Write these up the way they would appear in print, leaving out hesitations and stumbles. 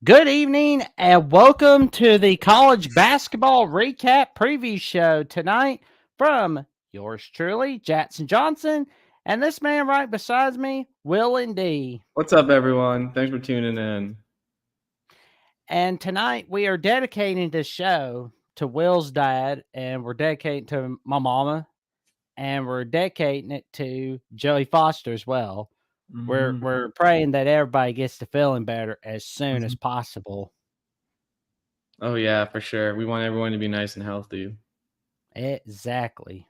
Good evening and welcome to the college basketball recap preview show tonight from yours truly, Jackson Johnson, and this man right beside me, Will and D. What's up, everyone? Thanks for tuning in. And tonight we are dedicating this show to Will's dad, and we're dedicating to my mama, and we're dedicating it to Joey Foster as well. We're hmm we're praying that everybody gets to feeling better as soon as hmm possible. Oh, yeah, for sure. We want everyone to be nice and healthy. Exactly.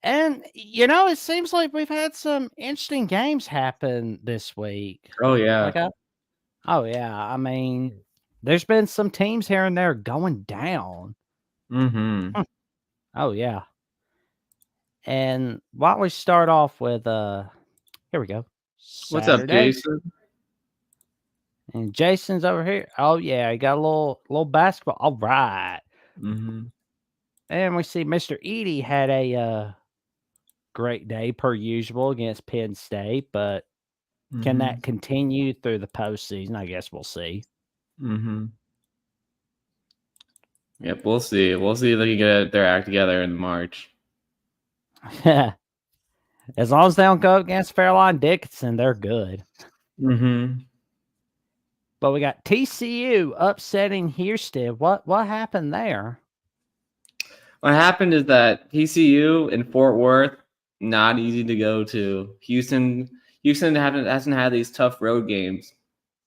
And it seems like we've had some interesting games happen this week. Oh, Like, yeah. oh yeah, I mean, there's been some teams here and there going down. hmm Hmm. Oh yeah. And why don't we start off with here we go. What's up, Saturday. Jason? And Jason's over here. Oh yeah, he got a little basketball. All right. hmm And we see Mr. Edie had a great day per usual against Penn State, but can hmm that continue through the postseason? I guess we'll see. hmm Yep, we'll see. We'll see if they can get their act together in March. As long as they don't go against Fairline Dickinson, they're good. hmm But we got TCU upsetting Houston. What happened there? What happened is that TCU in Fort Worth, not easy to go to. Houston hasn't had these tough road games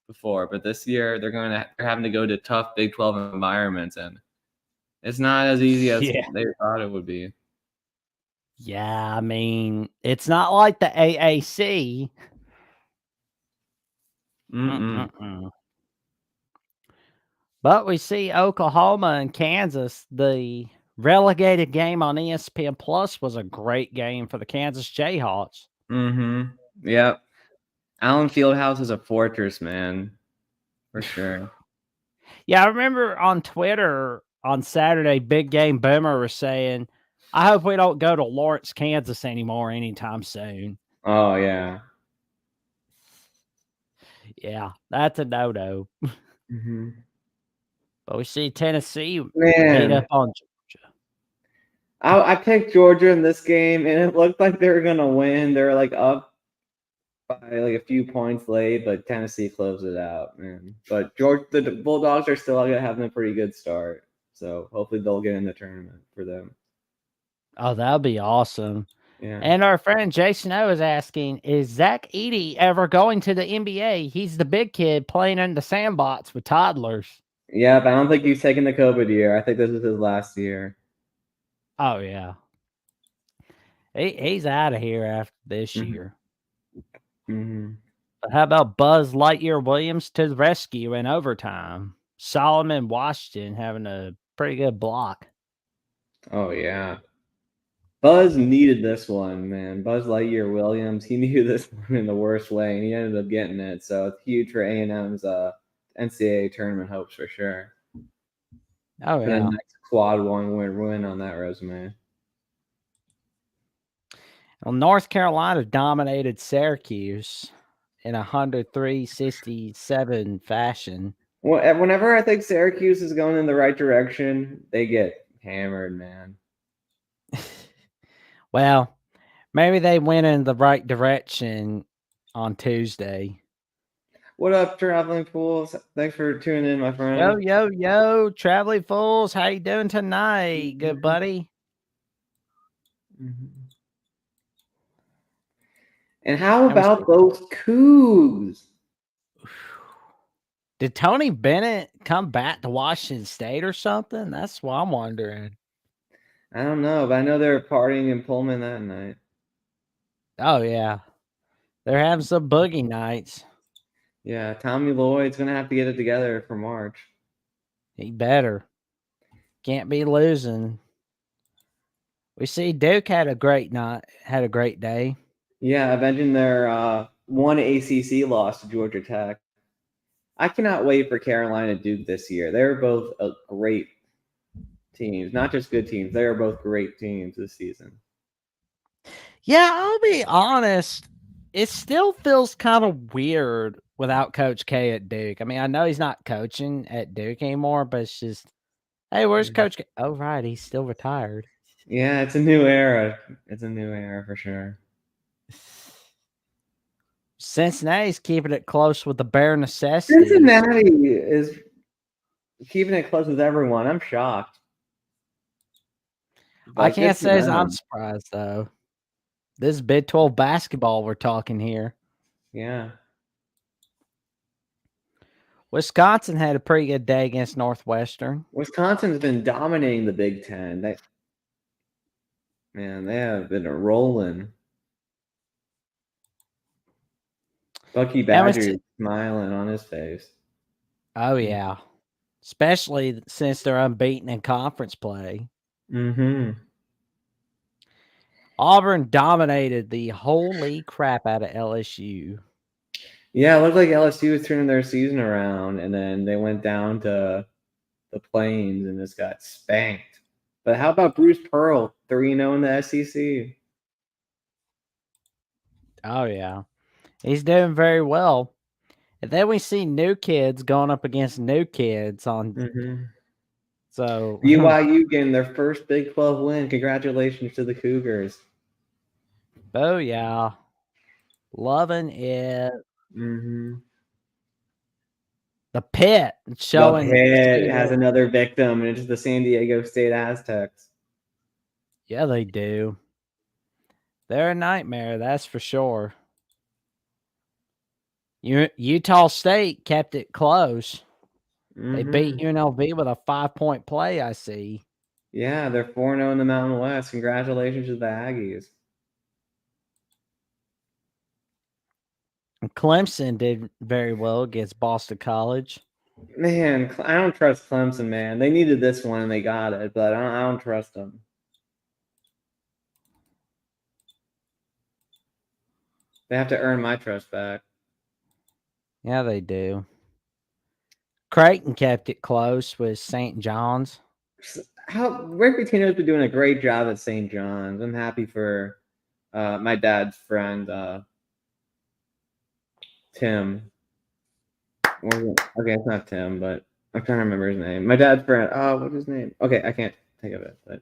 before, but this year they're having to go to tough Big 12 environments, and it's not as easy as Yeah. they thought it would be. Yeah, I mean, it's not like the AAC. Mm-mm. Mm-mm-mm. But we see Oklahoma and Kansas. The relegated game on ESPN Plus was a great game for the Kansas Jayhawks. Mm-hmm. Yep. Allen Fieldhouse is a fortress, man. For sure. Yeah, I remember on Twitter on Saturday, Big Game Boomer was saying, I hope we don't go to Lawrence, Kansas anymore anytime soon. Oh yeah. Yeah, that's a no-no. Mm-hmm. But we see Tennessee beat up Man, on Georgia. I picked Georgia in this game, and it looked like they were gonna win. They were like up by like a few points late, but Tennessee closed it out, man. But the Bulldogs are still gonna have a pretty good start, so hopefully they'll get in the tournament for them. Oh, that'll be awesome. Yeah. And our friend Jason O is asking, is Zach Edey ever going to the NBA? He's the big kid playing in the sandbox with toddlers. Yep. I don't think he's taking the COVID year. I think this is his last year. Oh, yeah. He's out of here after this Mm-hmm. year. Mm-hmm. But how about Buzz Lightyear Williams to the rescue in overtime? Solomon Washington having a pretty good block. Oh yeah. Buzz needed this one, man. Buzz Lightyear Williams, he knew this one in the worst way, and he ended up getting it. So it's huge for A&M's NCAA tournament hopes for sure. Oh, For the yeah. next quad one win on that resume. Well, North Carolina dominated Syracuse in 103-67 fashion. Well, whenever I think Syracuse is going in the right direction, they get hammered, man. Well, maybe they went in the right direction on Tuesday. What up, Traveling Fools? Thanks for tuning in, my Yo, friend. yo, yo, Traveling Fools, how you doing tonight, good buddy? Mm-hmm. And how And we about those Cougs? Did Tony Bennett come back to Washington State or something? That's what I'm wondering. I don't know, but I know they were partying in Pullman that night. Oh, yeah. They're having some boogie nights. Yeah, Tommy Lloyd's gonna have to get it together for March. He better. Can't be losing. We see Duke had a great night, had a great day. Yeah, avenging their one ACC loss to Georgia Tech. I cannot wait for Carolina Duke this year. They're both great teams, not just good teams. They are both great teams this season. Yeah, I'll be honest. it still feels kind of weird without Coach K at Duke. I mean, I know he's not coaching at Duke anymore, but it's just, hey, where's Coach K? Oh, right, he's still retired. Yeah, it's a new era. It's a new era for sure. Cincinnati's keeping it close with the bare necessities. Cincinnati is keeping it close with everyone. I'm shocked, I but good can't for say as I'm them. surprised though. This is Big 12 basketball we're talking here. Yeah. Wisconsin had a pretty good day against Northwestern. Wisconsin's been dominating the Big Ten. They have been rolling. Bucky And Badger smiling on his face. oh yeah, especially since they're unbeaten in conference play. Mm-hmm. Auburn dominated the holy crap out of LSU. Yeah, it looked like LSU was turning their season around, and then they went down to the Plains and just got spanked. But how about Bruce Pearl, 3-0 in the SEC? Oh yeah, he's doing very well. And then we see new kids going up against new kids on. Mm-hmm. So BYU getting their first Big 12 win. Congratulations to the Cougars. oh yeah, loving it. Mm-hmm. The pit The showing. Pit has another victim, and it's the San Diego State Aztecs. Yeah, they do. They're a nightmare, that's for sure. Utah State kept it close. They beat Mm-hmm. UNLV with a 5-point play, I see. Yeah, they're 4-0 in the Mountain West. Congratulations to the Aggies. And Clemson did very well against Boston College. Man, I don't trust Clemson, man. They needed this one and they got it, but I don't trust them. They have to earn my trust back. Yeah, they do. Creighton kept it close with St. John's. Rick Pitino's been doing a great job at St. John's. I'm happy for my dad's friend, Tim. Okay, it's not Tim, but I'm trying to remember his name. My dad's friend. Oh, what's his name? Okay, I can't think of it. But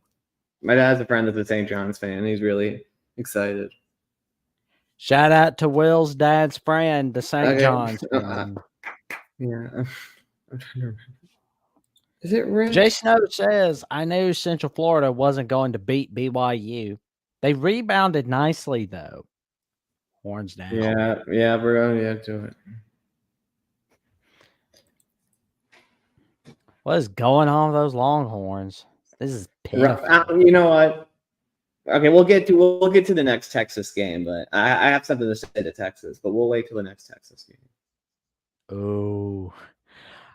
my dad's a friend that's a St. John's fan. He's really excited. Shout out to Will's dad's friend, the St. Okay. John's fan. Yeah, I'm trying to remember. Is it Rick? Jay Snow says, I knew Central Florida wasn't going to beat BYU. They rebounded nicely, though. Horns down. Yeah, we're going to get to it. What is going on with those Longhorns? This is pitiful. You know what? Okay, we'll get to the next Texas game, but I have something to say to Texas, but we'll wait till the next Texas game. Oh,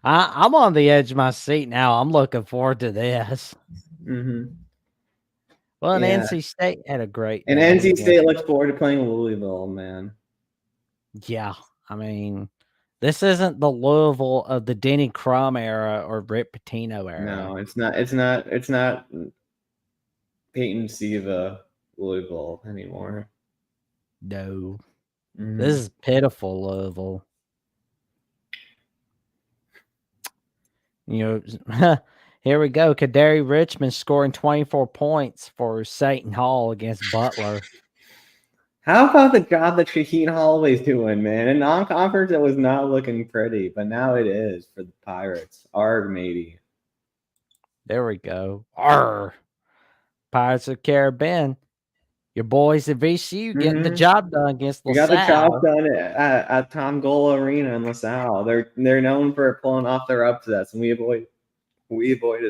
I'm on the edge of my seat now. I'm looking forward to this. Mm-hmm. Well, and NC State had a great and day. NC State looks forward to playing Louisville, man. Yeah, I mean, this isn't the Louisville of the Denny Crum era or Rick Pitino era. No, it's not. It's not Peyton Siva Louisville anymore. No. Mm-hmm. This is pitiful, Louisville. You know, here we go. Kadari Richmond scoring 24 points for Seton Hall against Butler. How about the job that Shaheen Holloway's doing, man? In non-conference, it was not looking pretty, but now it is for the Pirates. Arg, matey. There we go. Arr. Pirates of the Caribbean. Your boys at VCU getting the job done against LaSalle. We got the job done at Tom Gola Arena in LaSalle. They're known for pulling off their upsets, and we avoided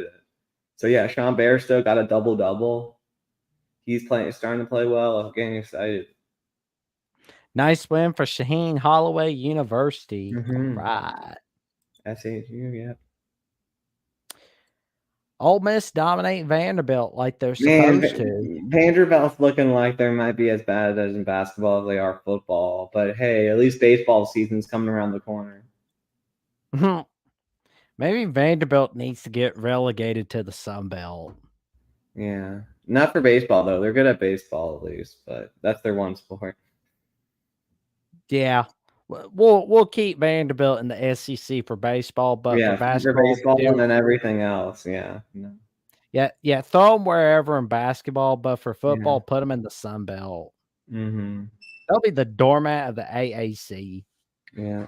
it. So yeah, Sean Bairstow got a double-double. He's starting to play well. I'm getting excited. Nice win for Shaheen Holloway University. Mm-hmm. All right. SHU, yeah. Ole Miss dominate Vanderbilt like they're supposed to. Vanderbilt's looking like they might be as bad as in basketball as they are football. But hey, at least baseball season's coming around the corner. Maybe Vanderbilt needs to get relegated to the Sun Belt. Yeah. Not for baseball, though. They're good at baseball, at least. But that's their one sport. Yeah. We'll keep Vanderbilt in the SEC for baseball, but for Yeah, for basketball, baseball and then everything else. Yeah. No. yeah, throw them wherever in basketball, but for Yeah. football, put them in the Sun Belt. Mm-hmm. They'll be the doormat of the AAC. Yeah.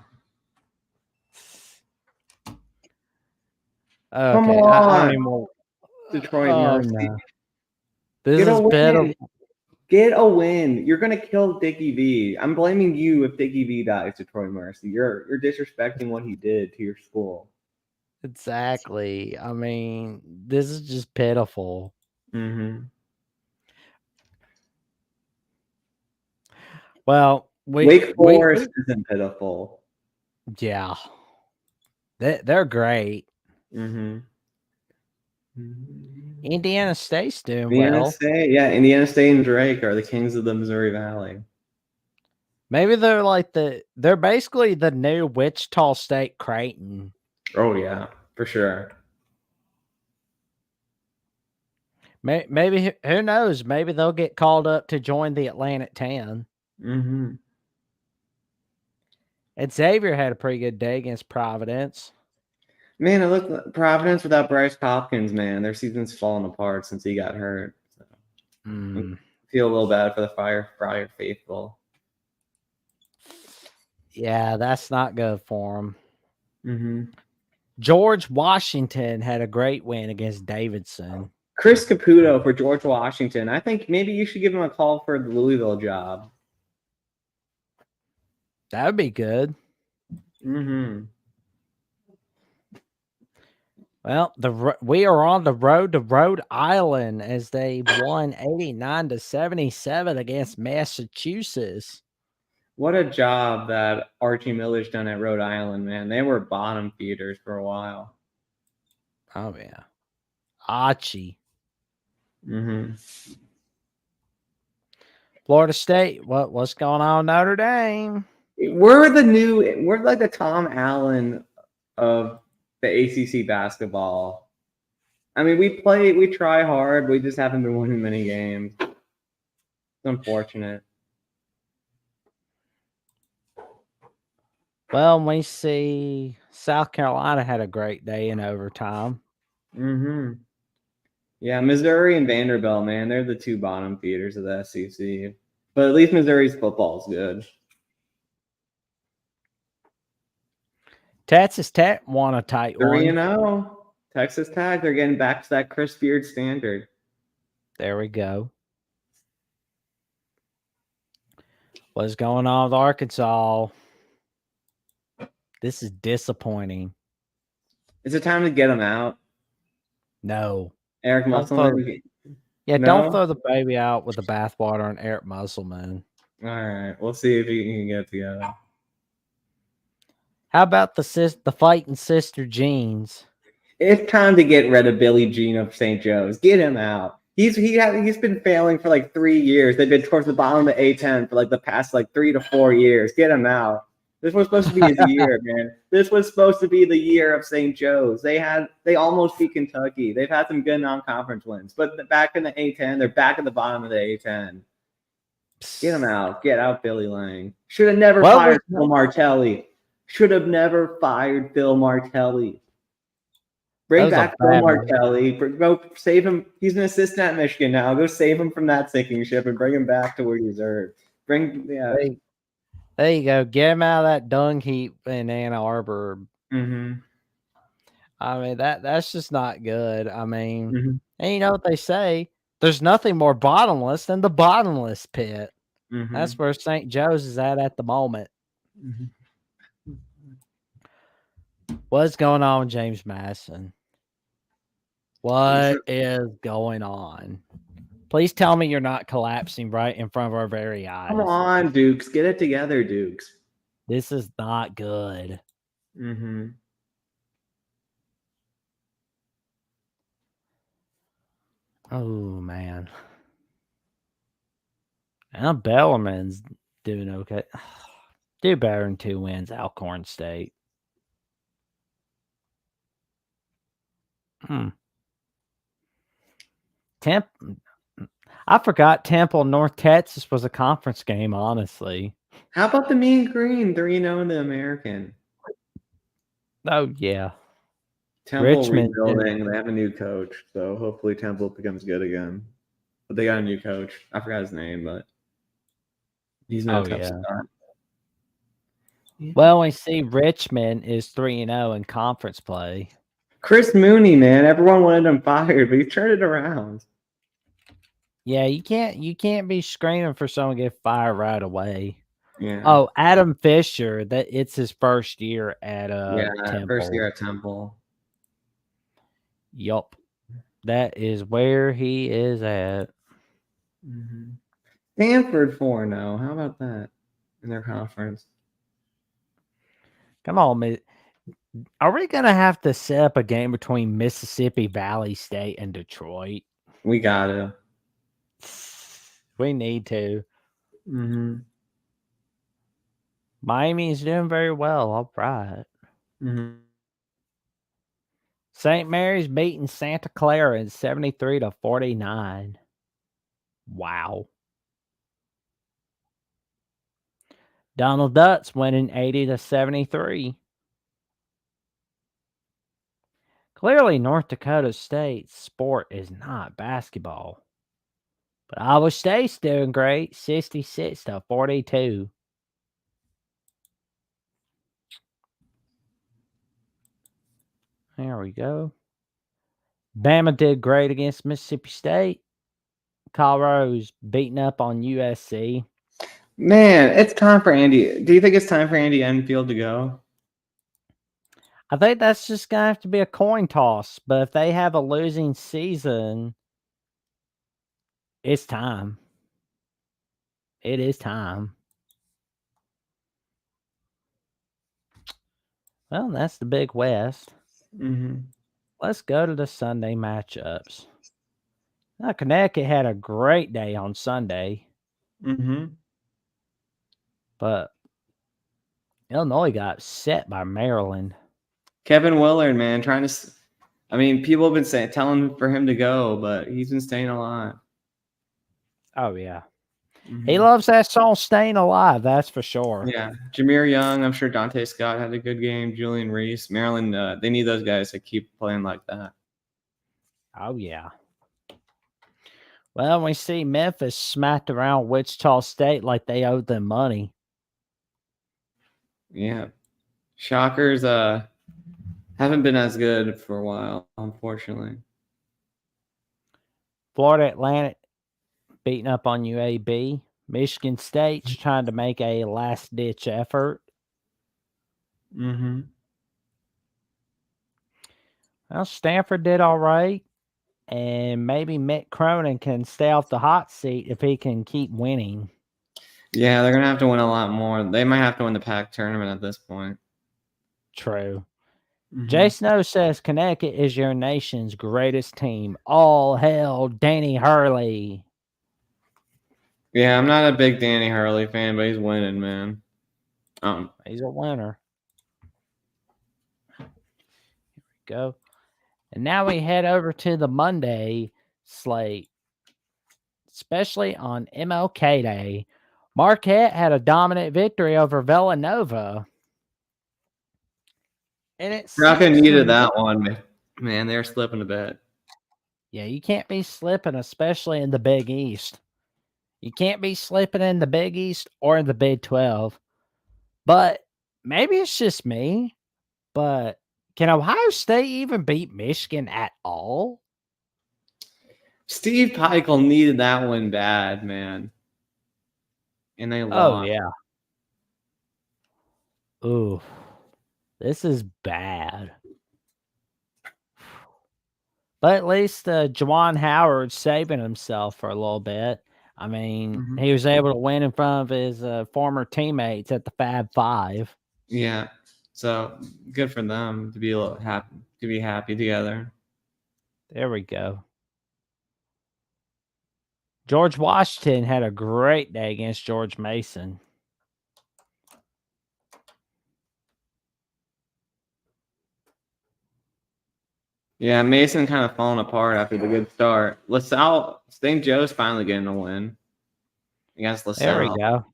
Come Okay, I don't on, even want. Detroit Oh Mercy. no, this Get a is win. pitiful. Get a win. You're gonna kill Dickie V. I'm blaming you if Dickie V dies, Detroit Mercy. You're disrespecting what he did to your school. Exactly. I mean, this is just pitiful. Mm-hmm. Well, Wake we Forest isn't pitiful. yeah, they're great. Mm-hmm. Indiana State's doing Indiana well. State, yeah, Indiana State and Drake are the kings of the Missouri Valley. Maybe they're basically the new Wichita State Creighton. Oh yeah, for sure. Maybe who knows? Maybe they'll get called up to join the Atlantic 10. Mm-hmm. And Xavier had a pretty good day against Providence. Man, it looked like Providence without Bryce Hopkins, man. Their season's fallen apart since he got hurt. So I feel a little bad for the Friar faithful. Yeah, that's not good for them. Mm-hmm. George Washington had a great win against Davidson. Chris Caputo for George Washington. I think maybe you should give him a call for the Louisville job. That would be good. Mm-hmm. Well, we are on the road to Rhode Island as they won 89-77 against Massachusetts. What a job that Archie Miller's done at Rhode Island, man. They were bottom feeders for a while. Oh yeah, Archie. Mm-hmm. Florida State. What's going on, Notre Dame? We're like the Tom Allen of the ACC basketball. I mean, we try hard. We just haven't been winning many games. It's unfortunate. Well, we see South Carolina had a great day in overtime. Mm-hmm. Yeah, Missouri and Vanderbilt, man, they're the two bottom feeders of the SEC. But at least Missouri's football is good. Texas Tech won a tight 3-0. Texas Tech, they're getting back to that Chris Beard standard. There we go. What's going on with Arkansas? This is disappointing. Is it time to get them out? No. Eric Musselman? Yeah, don't throw the baby out with the bathwater on Eric Musselman. All right, we'll see if he can get together. How about the fighting sister Jeans? It's time to get rid of Billie Jean of St. Joe's. Get him out. He's been failing for like 3 years. They've been towards the bottom of the A10 for like the past like 3 to 4 years. Get him out. This was supposed to be his year, man. This was supposed to be the year of St. Joe's. They almost beat Kentucky. They've had some good non-conference wins, but back in the A10, they're back at the bottom of the A10. Get him out. Get out, Billy Lang. Should have never fired Phil Martelli. Should have never fired Phil Martelli. Bring back Phil Martelli. Go save him. He's an assistant at Michigan now. Go save him from that sinking ship and bring him back to where he deserves. There you go. Get him out of that dung heap in Ann Arbor. Mm-hmm. I mean, that's just not good. I mean, and you know what they say? There's nothing more bottomless than the bottomless pit. Mm-hmm. That's where St. Joe's is at the moment. Mm-hmm. What's going on with James Madison? What is going on? Please tell me you're not collapsing right in front of our very eyes. Come on, Dukes. Get it together, Dukes. This is not good. Mm-hmm. Oh, man. And Bellarmine's doing okay. Do better than 2 wins, Alcorn State. I forgot Temple, North Texas was a conference game, honestly. How about the Mean Green 3-0 in the American? Oh yeah, Temple Richmond too. rebuilding. They have a new coach, so hopefully Temple becomes good again. But they got a new coach. I forgot his name, but he's in a Oh tough yeah. spot. Yeah. Well, we see Richmond is 3-0 in conference play. Chris Mooney, man, everyone wanted him fired, but he turned it around. Yeah, you can't be screaming for someone to get fired right away. Yeah. Oh, Adam Fisher, that it's his first year at Yeah, first year Temple. at Temple. Yup. That is where he is at. Mm-hmm. Stanford 4-0. How about that in their conference? Come on, are we gonna have to set up a game between Mississippi Valley State and Detroit? We gotta. We need to. Mm-hmm. Miami is doing very well. All right. Mm-hmm. St. Mary's beating Santa Clara in 73-49. Wow. Donald Duck's winning 80-73. Clearly, North Dakota State's sport is not basketball. But Iowa State's doing great, 66-42. There we go. Bama did great against Mississippi State. Colorado's beating up on USC. Man, it's time for Andy. Do you think it's time for Andy Enfield to go? I think that's just going to have to be a coin toss. But if they have a losing season, it's time. It is time. Well, that's the Big West. Mm-hmm. Let's go to the Sunday matchups. Now, Connecticut had a great day on Sunday, Mm-hmm. but Illinois got set by Maryland. Kevin Willard, man, trying to. I mean, people have been telling for him to go, but he's been staying alive. Oh, yeah. Mm-hmm. He loves that song Staying Alive, that's for sure. Yeah. Jameer Young, I'm sure Dante Scott had a good game. Julian Reese, Maryland, they need those guys to keep playing like that. Oh, yeah. Well, we see Memphis smacked around Wichita State like they owed them money. Yeah. Shockers haven't been as good for a while, unfortunately. Florida Atlantic beating up on UAB. Michigan State's trying to make a last-ditch effort. Mm-hmm. Well, Stanford did all right. And maybe Mick Cronin can stay off the hot seat if he can keep winning. Yeah, they're going to have to win a lot more. They might have to win the PAC tournament at this point. True. Mm-hmm. Jay Snow says Connecticut is your nation's greatest team. All hail Danny Hurley. Yeah, I'm not a big Danny Hurley fan, but he's winning, man. He's a winner. Here we go. And now we head over to the Monday slate, especially on MLK Day. Marquette had a dominant victory over Villanova. And it Rocket seems to needed me, that one, man. They're slipping a bit. yeah, you can't be slipping, especially in the Big East. You can't be slipping in the Big East or in the Big 12. But maybe it's just me, but can Ohio State even beat Michigan at all? Steve Peichel needed that one bad, man. And they Oh, lost. yeah. Ooh, this is bad. But at least Juwan Howard's saving himself for a little bit. I mean, he was able to win in front of his former teammates at the Fab Five. Yeah. So good for them to be a little happy together. There we go. George Washington had a great day against George Mason. Yeah, Mason kind of falling apart after the good start. LaSalle, St. Joe's finally getting a win against LaSalle. There we go.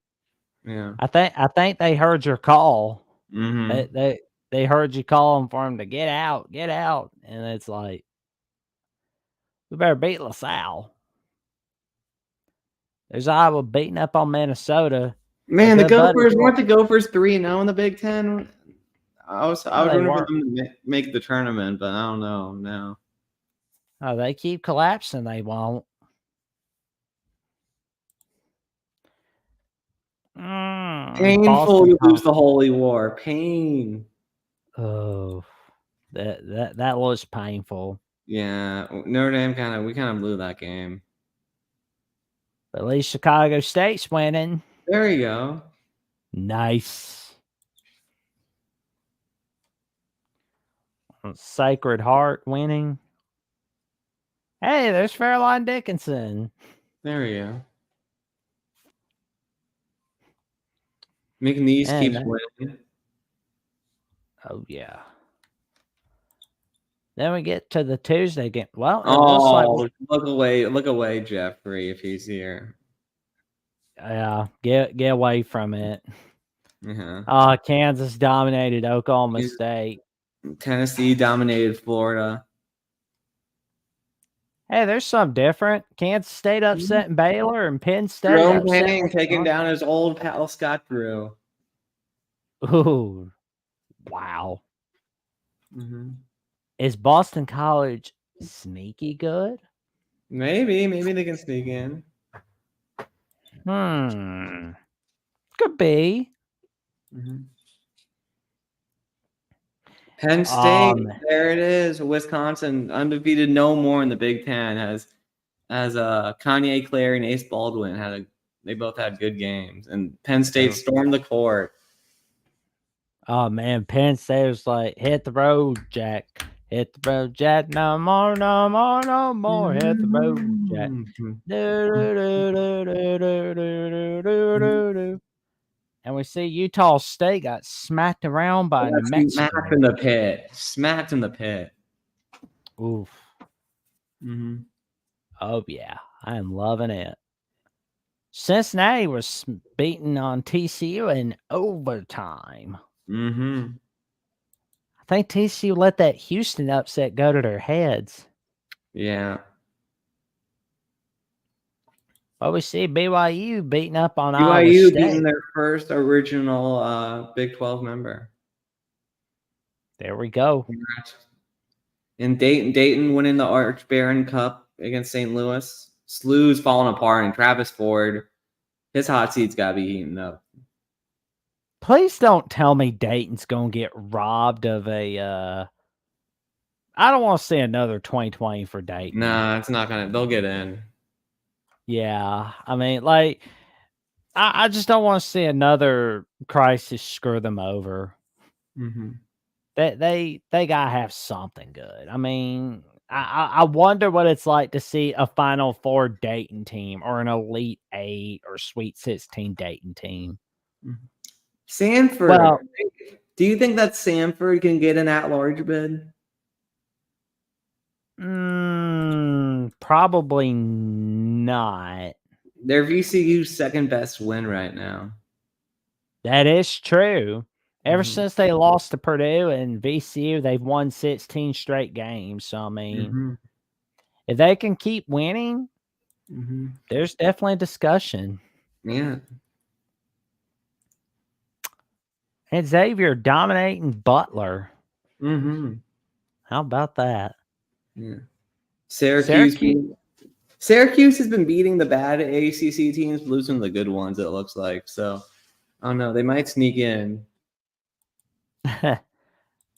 Yeah. I think they heard your call. Mm-hmm. They heard you calling for him to get out, and it's like we better beat LaSalle. There's Iowa beating up on Minnesota. A Man, the good buddy. Gophers weren't the Gophers 3-0 in the Big Ten. I was No, they rooting for weren't. them to make the tournament, but I don't know now. Oh, they keep collapsing. They won't. Painful. Boston You lose College. the Holy War. Pain. Oh, that was painful. Yeah, Notre Dame we kind of blew that game. But at least Chicago State's winning. There you go. Nice. Sacred Heart winning. Hey, there's Fairline Dickinson. There you go. McNeese keeps winning. Oh yeah. Then we get to the Tuesday game. Well, it Oh, looks like look away, Jeffrey, if he's here. Yeah, get away from it. Uh-huh. Kansas dominated Oklahoma State. Tennessee dominated Florida. Hey, there's something different. Kansas State upsetting Baylor and Penn State Jerome upsetting Penning taking down his old pal Scott Drew. Ooh, wow. Mm-hmm. Is Boston College sneaky good? Maybe they can sneak in. Could be. Mm-hmm. Penn State, there it is. Wisconsin, undefeated no more in the Big Ten. Has Kanye Clary and Ace Baldwin they both had good games, and Penn State stormed the court. Oh man, Penn State was like, hit the road, Jack. Hit the road, Jack. No more, no more, no more. Hit the road, Jack. And we see Utah State got smacked around by New Mexico. Smacked in the pit. Oof. Mm-hmm. Oh yeah, I am loving it. Cincinnati was beaten on TCU in overtime. Mm-hmm. I think TCU let that Houston upset go to their heads. Yeah. Well, we see BYU beating up on BYU Iowa State. beating their first original Big 12 member. There we go. And Dayton winning the Arch Baron Cup against St. Louis. SLU's falling apart, and Travis Ford, his hot seat's got to be heating up. Please don't tell me Dayton's going to get robbed of a I don't want to see another 2020 for Dayton. Nah, it's not going to. They'll get in. Yeah. I mean, like, I just don't want to see another crisis screw them over. Mm-hmm. They got to have something good. I mean, I wonder what it's like to see a Final Four Dayton team or an Elite 8 or Sweet 16 Dayton team. Mm-hmm. Sanford. Well, do you think that Sanford can get an at-large bid? Probably not. They're VCU's second best win right now. That is true. Ever since they lost to Purdue and VCU, they've won 16 straight games. So, I mean, if they can keep winning, there's definitely a discussion. Yeah. And Xavier dominating Butler. How about that? Yeah. Syracuse has been beating the bad ACC teams, losing the good ones, it looks like. So, I don't know. They might sneak in.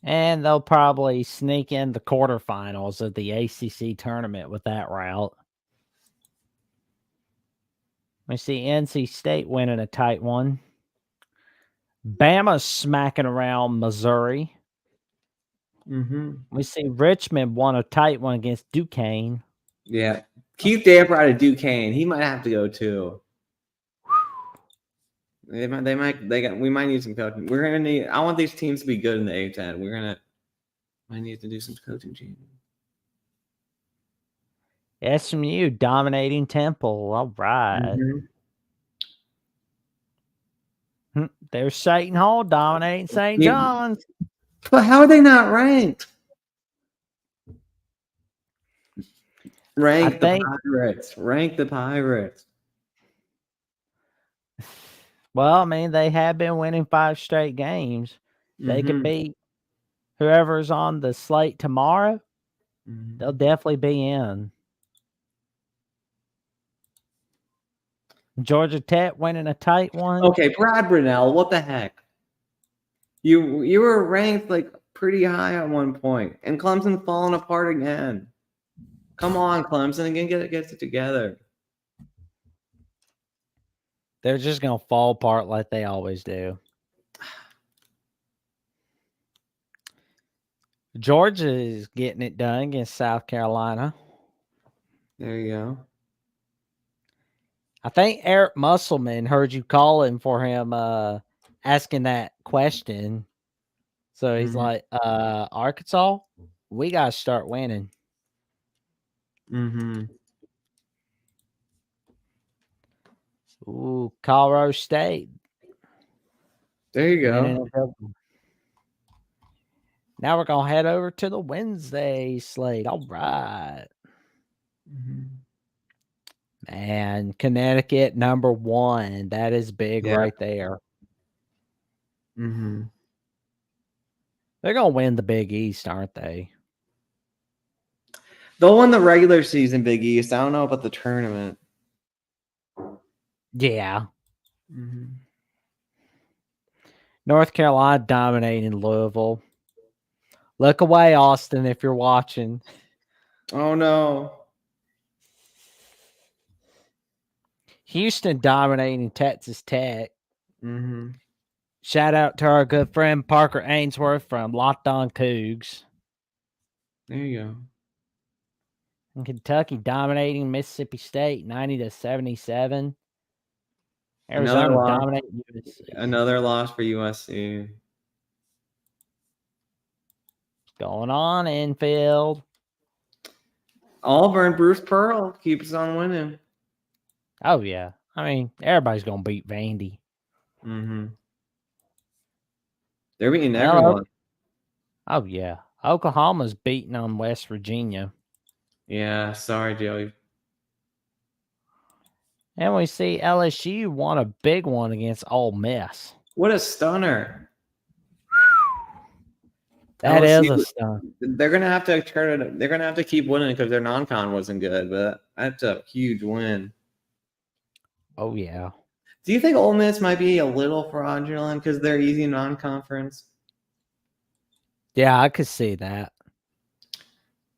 And they'll probably sneak in the quarterfinals of the ACC tournament with that route. We see NC State winning a tight one. Bama's smacking around Missouri. We see Richmond won a tight one against Duquesne. Yeah. Keith Damper out of Duquesne. He might have to go too. We might need some coaching. I want these teams to be good in the A10. Might need to do some coaching changes. SMU dominating Temple. All right. There's Satan Hall dominating St. Yeah. John's. But how are they not ranked? Rank the think- Pirates. Rank the Pirates. Well, I mean, they have been winning 5 straight games. They could Mhm. beat whoever's on the slate tomorrow. Mhm. They'll definitely be in. Georgia Tech winning a tight one. Okay, Brad Brunell, what the heck? You were ranked like pretty high at one point, and Clemson's falling apart again. Come on, Clemson, again, get it together. They're just gonna fall apart like they always do. Georgia is getting it done against South Carolina. There you go. I think Eric Musselman heard you calling for him asking that question. So he's like, Arkansas, we gotta start winning. Mm-hmm. Ooh, Colorado State. There you winning go. a good one. Now we're gonna head over to the Wednesday slate. All right. And Connecticut number 1. That is big Yeah. right there. Mm-hmm. They're gonna win the Big East, aren't they? They'll win the regular season Big East. I don't know about the tournament. Yeah. Mm-hmm. North Carolina dominating Louisville. Look away, Austin, if you're watching. Oh no. Houston dominating Texas Tech. Mm-hmm. Shout out to our good friend Parker Ainsworth from Locked On Cougs. There you go. And Kentucky dominating Mississippi State 90-77. Arizona dominating USC. Another loss for USC. What's going on, Enfield? Auburn, Bruce Pearl keeps on winning. Oh, yeah. I mean, everybody's going to beat Vandy. Mm-hmm. They're beating everyone. Oh, yeah. Oklahoma's beating on West Virginia. Yeah, sorry, Joey. And we see LSU won a big one against Ole Miss. What a stunner. That is a stun. They're gonna have to turn it. They're gonna have to keep winning because their non-con wasn't good, but that's a huge win. Oh yeah. Do you think Ole Miss might be a little fraudulent because they're easy non-conference? Yeah, I could see that.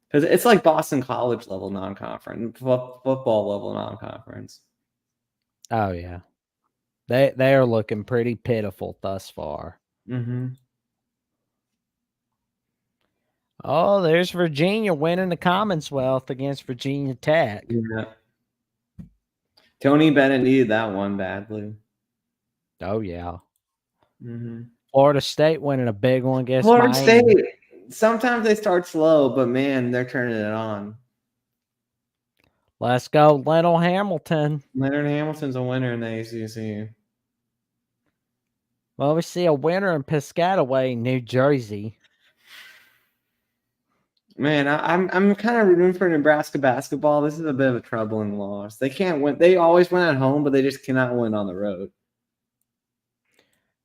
Because it's like Boston College level non-conference, football level non-conference. Oh yeah. They are looking pretty pitiful thus far. Mm-hmm. Oh, there's Virginia winning the Commonwealth against Virginia Tech. Yeah. Tony Bennett needed that one badly. Oh yeah. Mm-hmm. Florida State winning a big one against Florida Miami. State. Sometimes they start slow, but man, they're turning it on. Let's go, Leonard Hamilton. Leonard Hamilton's a winner in the ACC. Well, we see a winner in Piscataway, New Jersey. Man, I'm kind of rooting for Nebraska basketball. This is a bit of a troubling loss. They can't win. They always win at home, but they just cannot win on the road.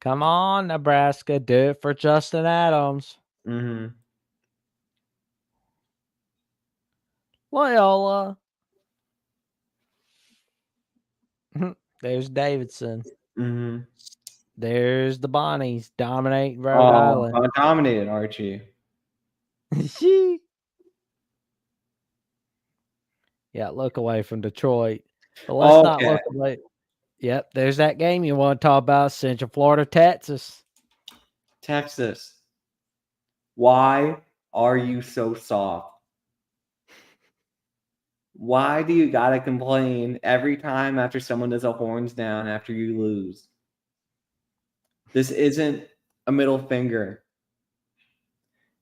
Come on, Nebraska. Do it for Justin Adams. Mm-hmm. Loyola. There's Davidson. Mm-hmm. There's the Bonnies dominating Rhode Island. Dominated Archie. Yeah, look away from Detroit. But let's not look away. Yep, there's that game you want to talk about, Central Florida, Texas. Texas. Why are you so soft? Why do you gotta complain every time after someone does a horns down after you lose? This isn't a middle finger.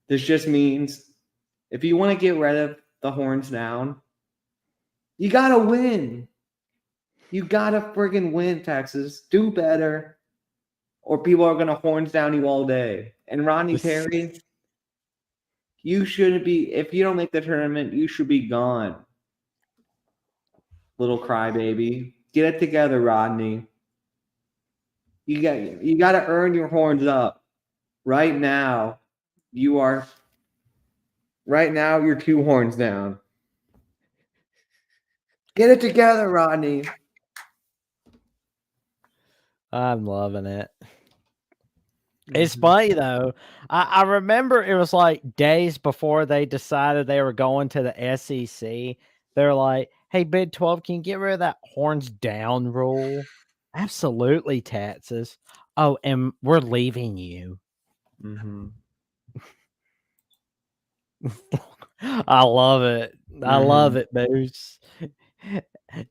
This just means if you want to get rid of the horns down, you gotta win. You gotta friggin' win, Texas. Do better. or people are gonna horns down you all day. And Rodney Terry, you shouldn't be. If you don't make the tournament, you should be gone. Little crybaby, get it together, Rodney. You got to earn your horns up. Right now, you are. Right now, you're 2 horns down. Get it together, Rodney. I'm loving it. It's funny though. I remember it was like days before they decided they were going to the SEC. They're like, "Hey, Big 12, can you get rid of that horns down rule?" Absolutely, Texas. Oh, and we're leaving you. Mm-hmm. I love it. I love it, Moose.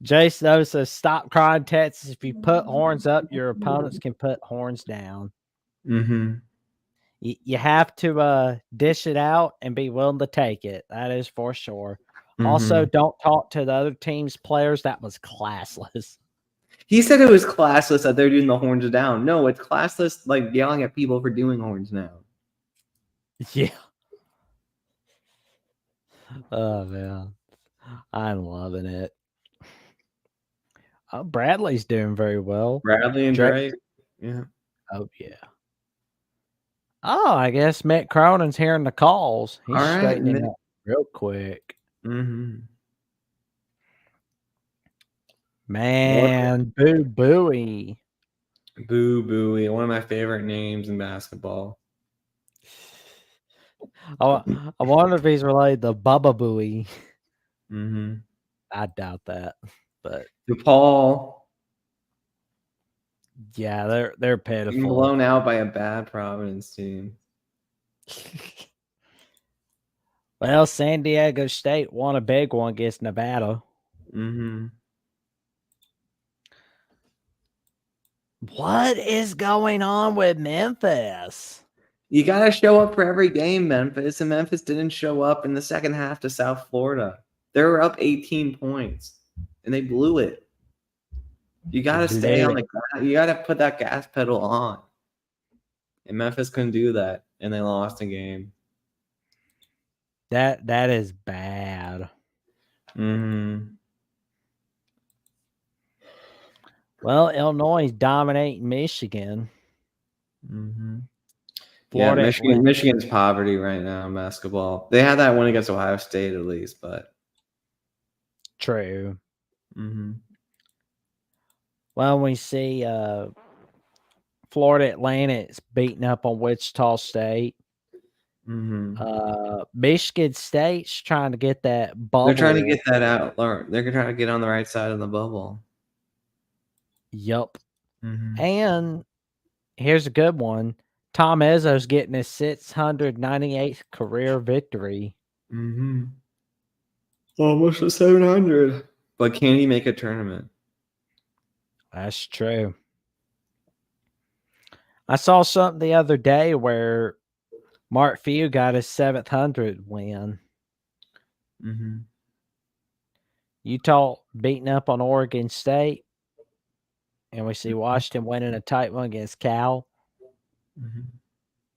Jace knows says, "Stop crying, Texas. If you put horns up, your opponents can put horns down." Mm-hmm. You have to dish it out and be willing to take it. That is for sure. Also, Mm-hmm. don't talk to the other team's players. That was classless. He said it was classless that they're doing the horns down. No, it's classless, like yelling at people for doing horns down. Yeah. Oh man, I'm loving it. Oh, Bradley's doing very well. Bradley and Drake. Yeah. Oh yeah. Oh, I guess Mick Cronin's hearing the calls. He's All right. straightening up real quick. Mm-hmm. Man, boo booey. Boo Booey, one of my favorite names in basketball. I wonder if he's related to Bubba Booey. Mm-hmm. I doubt that, but DePaul yeah, they're being pitiful. blown out by a bad Providence team. Well, San Diego State won a big one against Nevada. Mm-hmm. What is going on with Memphis? You got to show up for every game, Memphis, and Memphis didn't show up in the second half to South Florida. They were up 18 points, and they blew it. You got to stay on the gas. You got to put that gas pedal on. And Memphis couldn't do that, and they lost a game. That is bad. Mm-hmm. Well, Illinois is dominating Michigan. Mm-hmm. Florida, yeah, Michigan's poverty right now in basketball. They had that win against Ohio State at least, but true. mm-hmm. Well, we see Florida Atlantic's beating up on Wichita State. Mm-hmm. Michigan State's trying to get that bubble. They're trying to get that out. They're trying to get on the right side of the bubble. Yup. Mm-hmm. And here's a good one. Tom Izzo's getting his 698th career victory. Mm-hmm. Almost a 700. But can he make a tournament? That's true. I saw something the other day where Mark Few got his 700 win. Mm-hmm. Utah beating up on Oregon State. And we see Washington winning a tight one against Cal. Mm-hmm.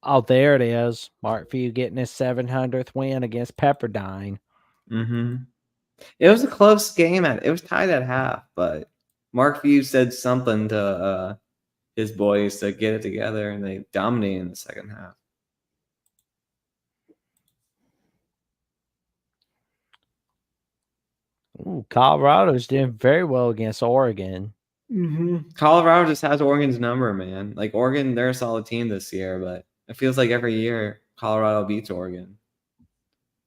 Oh, there it is. Mark Few getting his 700th win against Pepperdine. Mm-hmm. It was a close game. It was tied at half, but Mark Few said something to his boys to get it together, and they dominated in the second half. Ooh, Colorado's doing very well against Oregon. Mm-hmm. Colorado just has Oregon's number, man. Like Oregon, they're a solid team this year, but it feels like every year Colorado beats Oregon.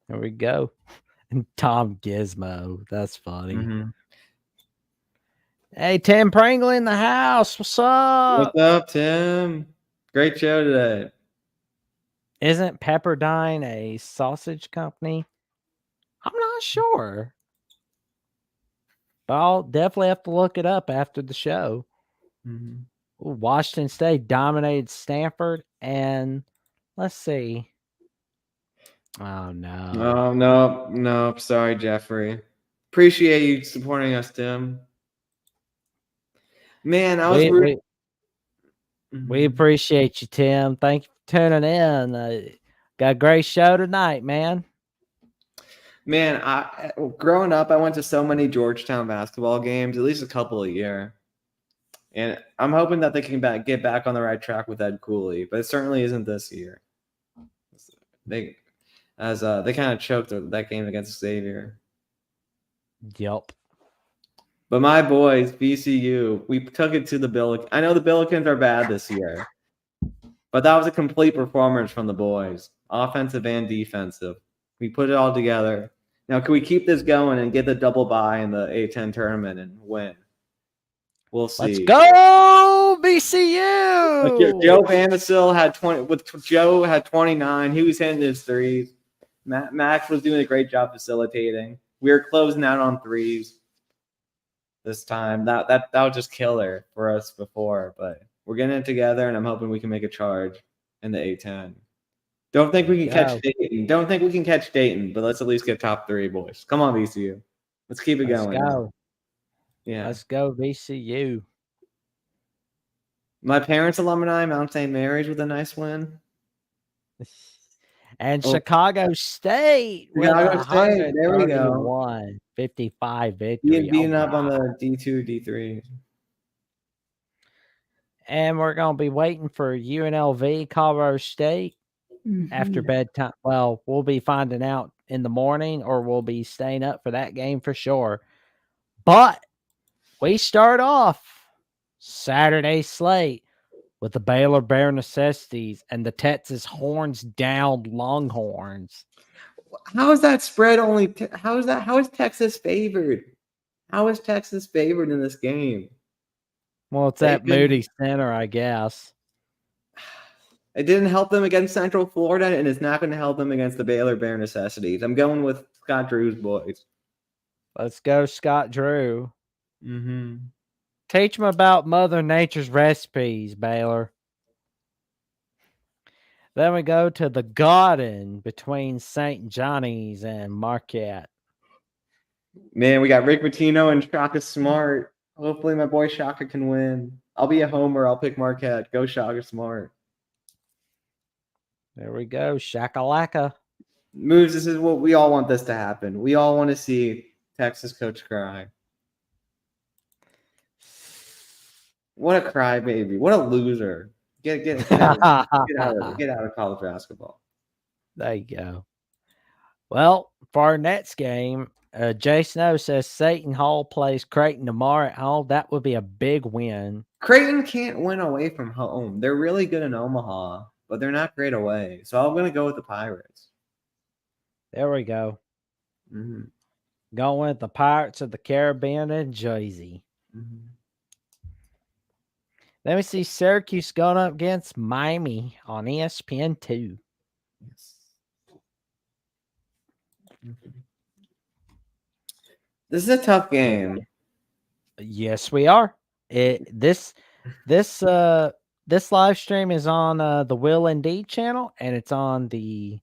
There we go. And Tom Gizmo. That's funny. Mm-hmm. Hey, Tim Pringle in the house. What's up? What's up, Tim? Great show today. Isn't Pepperdine a sausage company? I'm not sure. But I'll definitely have to look it up after the show. Mm-hmm. Ooh, Washington State dominated Stanford. And let's see. Oh, no. Oh, no. Sorry, Jeffrey. Appreciate you supporting us, Tim. Man, I was We Mhm. appreciate you, Tim. Thank you for tuning in. Got a great show tonight, man. Man, growing up, I went to so many Georgetown basketball games, at least a couple a year. And I'm hoping that they can get back on the right track with Ed Cooley, but it certainly isn't this year. They they kind of choked that game against Xavier. Yup. But my boys, VCU, we took it to the Billikens. I know the Billikens are bad this year, but that was a complete performance from the boys, offensive and defensive. We put it all together. Now, can we keep this going and get the double bye in the A10 tournament and win? We'll Let's see. go, Joe BCU. Vandersil had 20. With Joe had 29. He was hitting his threes. Max was doing a great job facilitating. We were closing out on threes this time. That was just killer for us before, but we're getting it together, and I'm hoping we can make a charge in the A10. Don't think we can catch Dayton. Don't think we can catch Dayton, but let's at least get top 3, boys. Come on, VCU. Let's keep it Let's going. go. Yeah. Let's go, VCU. My parents' alumni, Mount St. Mary's, with a nice win. And Oh, Chicago State with Chicago State. There we go. 131-55 Being victory. beaten All up on right. the D2, D3. And we're going to be waiting for UNLV, Colorado State after bedtime. Well, we'll be finding out in the morning, or we'll be staying up for that game for sure. But we start off Saturday slate with the Baylor Bear Necessities and the Texas Horns down Longhorns. How is that spread only? How is Texas favored? How is Texas favored in this game? Well, it's They at could. Moody Center, I guess. It didn't help them against Central Florida, and it's not going to help them against the Baylor Bear Necessities. I'm going with Scott Drew's boys. Let's go, Scott Drew. Mm-hmm. Teach them about Mother Nature's recipes, Baylor. Then we go to the Garden between St. Johnny's and Marquette. Man, we got Rick Pitino and Shaka Smart. Hopefully, my boy Shaka can win. I'll be a homer. I'll pick Marquette. Go Shaka Smart. There we go, Shakalaka. Moves. This is what we all want this to happen. We all want to see Texas coach cry. What a crybaby. What a loser. Get out of college basketball. There you go. Well, for our next game, Jay Snow says Seton Hall plays Creighton tomorrow at home. That would be a big win. Creighton can't win away from home. They're really good in Omaha, but they're not great away. So I'm going to go with the Pirates. There we go. Mm-hmm. Going with the Pirates of the Caribbean and Jersey. Mm-hmm. Then we see Syracuse going up against Miami on ESPN2. Yes. Mm-hmm. This is a tough game. Yes, we are. This live stream is on the Will and Deed channel, and it's on the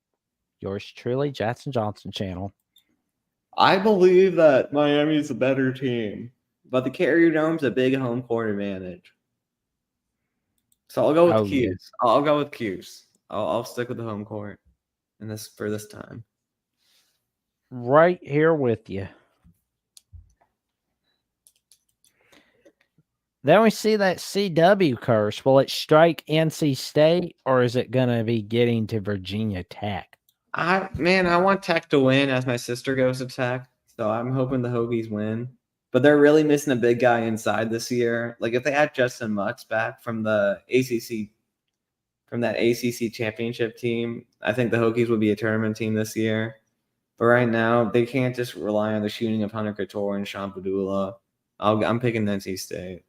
yours truly Jackson Johnson channel. I believe that Miami's a better team, but the Carrier Dome's a big home court advantage. So I'll go with Cuse. Yeah. I'll go with Cuse. I'll stick with the home court for this time. Right here with you. Then we see that CW curse. Will it strike NC State, or is it going to be getting to Virginia Tech? I want Tech to win as my sister goes to Tech. So I'm hoping the Hokies win. But they're really missing a big guy inside this year. Like if they had Justin Mutz back from the ACC, from that ACC championship team, I think the Hokies would be a tournament team this year. But right now, they can't just rely on the shooting of Hunter Couture and Sean Padula. I'm picking NC State.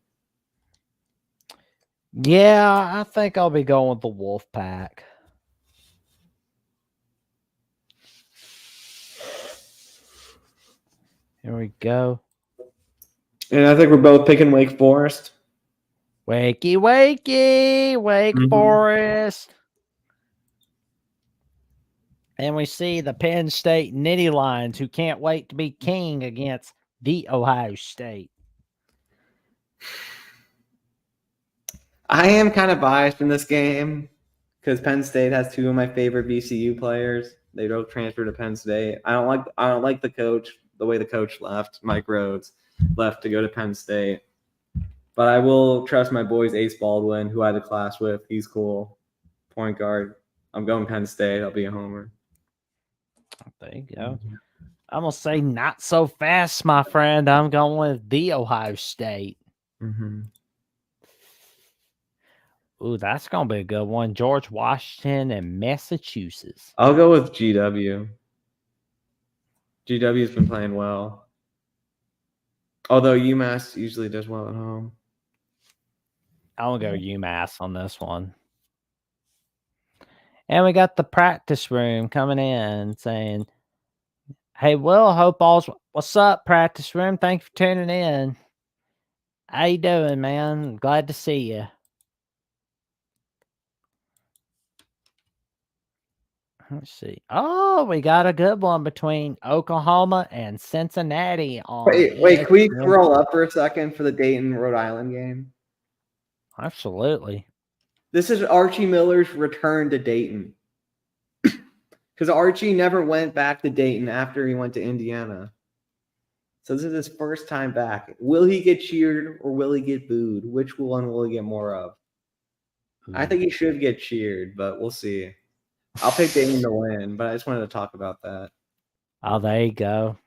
Yeah, I think I'll be going with the Wolfpack. Here we go. And I think we're both picking Wake Forest. Wakey, Wake Forest. And we see the Penn State Nittany Lions, who can't wait to be king against the Ohio State. I am kind of biased in this game because Penn State has two of my favorite VCU players. They both transferred to Penn State. I don't like the coach, the way the coach left, Mike Rhodes left to go to Penn State. But I will trust my boys Ace Baldwin, who I had a class with. He's cool. Point guard. I'm going Penn State. I'll be a homer. There you go. I'm gonna say not so fast, my friend. I'm going with the Ohio State. Mm-hmm. Ooh, that's gonna be a good one. George Washington and Massachusetts. I'll go with GW. GW's been playing well. Although UMass usually does well at home. I'm gonna go UMass on this one. And we got the practice room coming in saying, "Hey, Will, hope all's what's up, practice room? Thanks for tuning in. How you doing, man? Glad to see you." Let's see. Oh, we got a good one between Oklahoma and Cincinnati on. Wait, can we ESPN. scroll up for a second for the Dayton, Rhode Island game? Absolutely. This is Archie Miller's return to Dayton. Because Archie never went back to Dayton after he went to Indiana. So this is his first time back. Will he get cheered or will he get booed? Which one will he get more of? I think he should get cheered, but we'll see. I'll pick Dayton to win, but I just wanted to talk about that. Oh, there you go.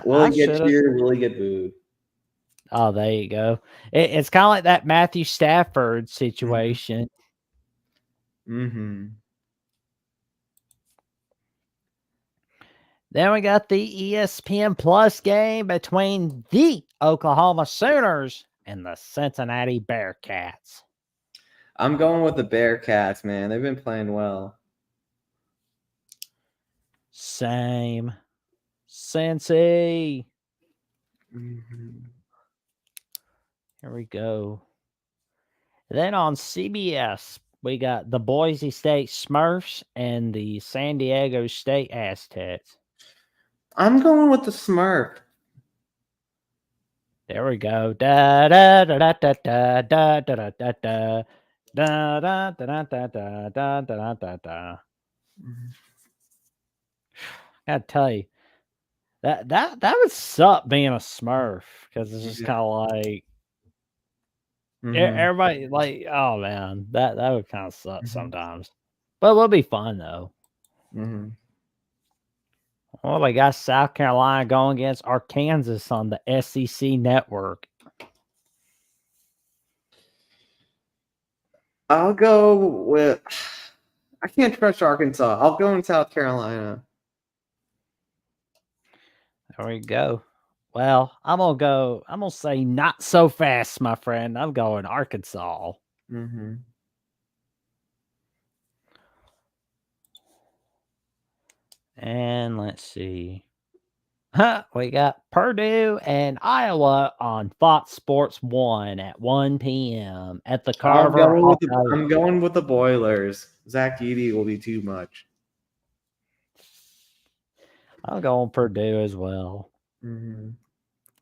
Will he get cheered or will he get booed? Oh, there you go. It's kind of like that Matthew Stafford situation. Mm-hmm. Then we got the ESPN Plus game between the Oklahoma Sooners and the Cincinnati Bearcats. I'm going with the Bearcats, man. They've been playing well. Same. Cincy. Mm-hmm. Here we go. Then on CBS, we got the Boise State Smurfs and the San Diego State Aztecs. I'm going with the Smurf. There we go. Da da da da da da da da da da. Da da da da da da da da da da. I gotta tell you, that would suck being a Smurf because it's just kind of like everybody like, oh man, that would kind of suck sometimes, but it'll be fun though. Well, we got South Carolina going against Arkansas on the SEC network. I'll go with. I can't trust Arkansas. I'll go in South Carolina. There we go. Well, I'm gonna say not so fast, my friend. I'm going Arkansas. Mm-hmm. And let's see. We got Purdue and Iowa on Fox Sports 1 at 1 p.m. at the Carver. I'm going with the Boilers. Zach Edey will be too much. I'll go on Purdue as well. Mm-hmm.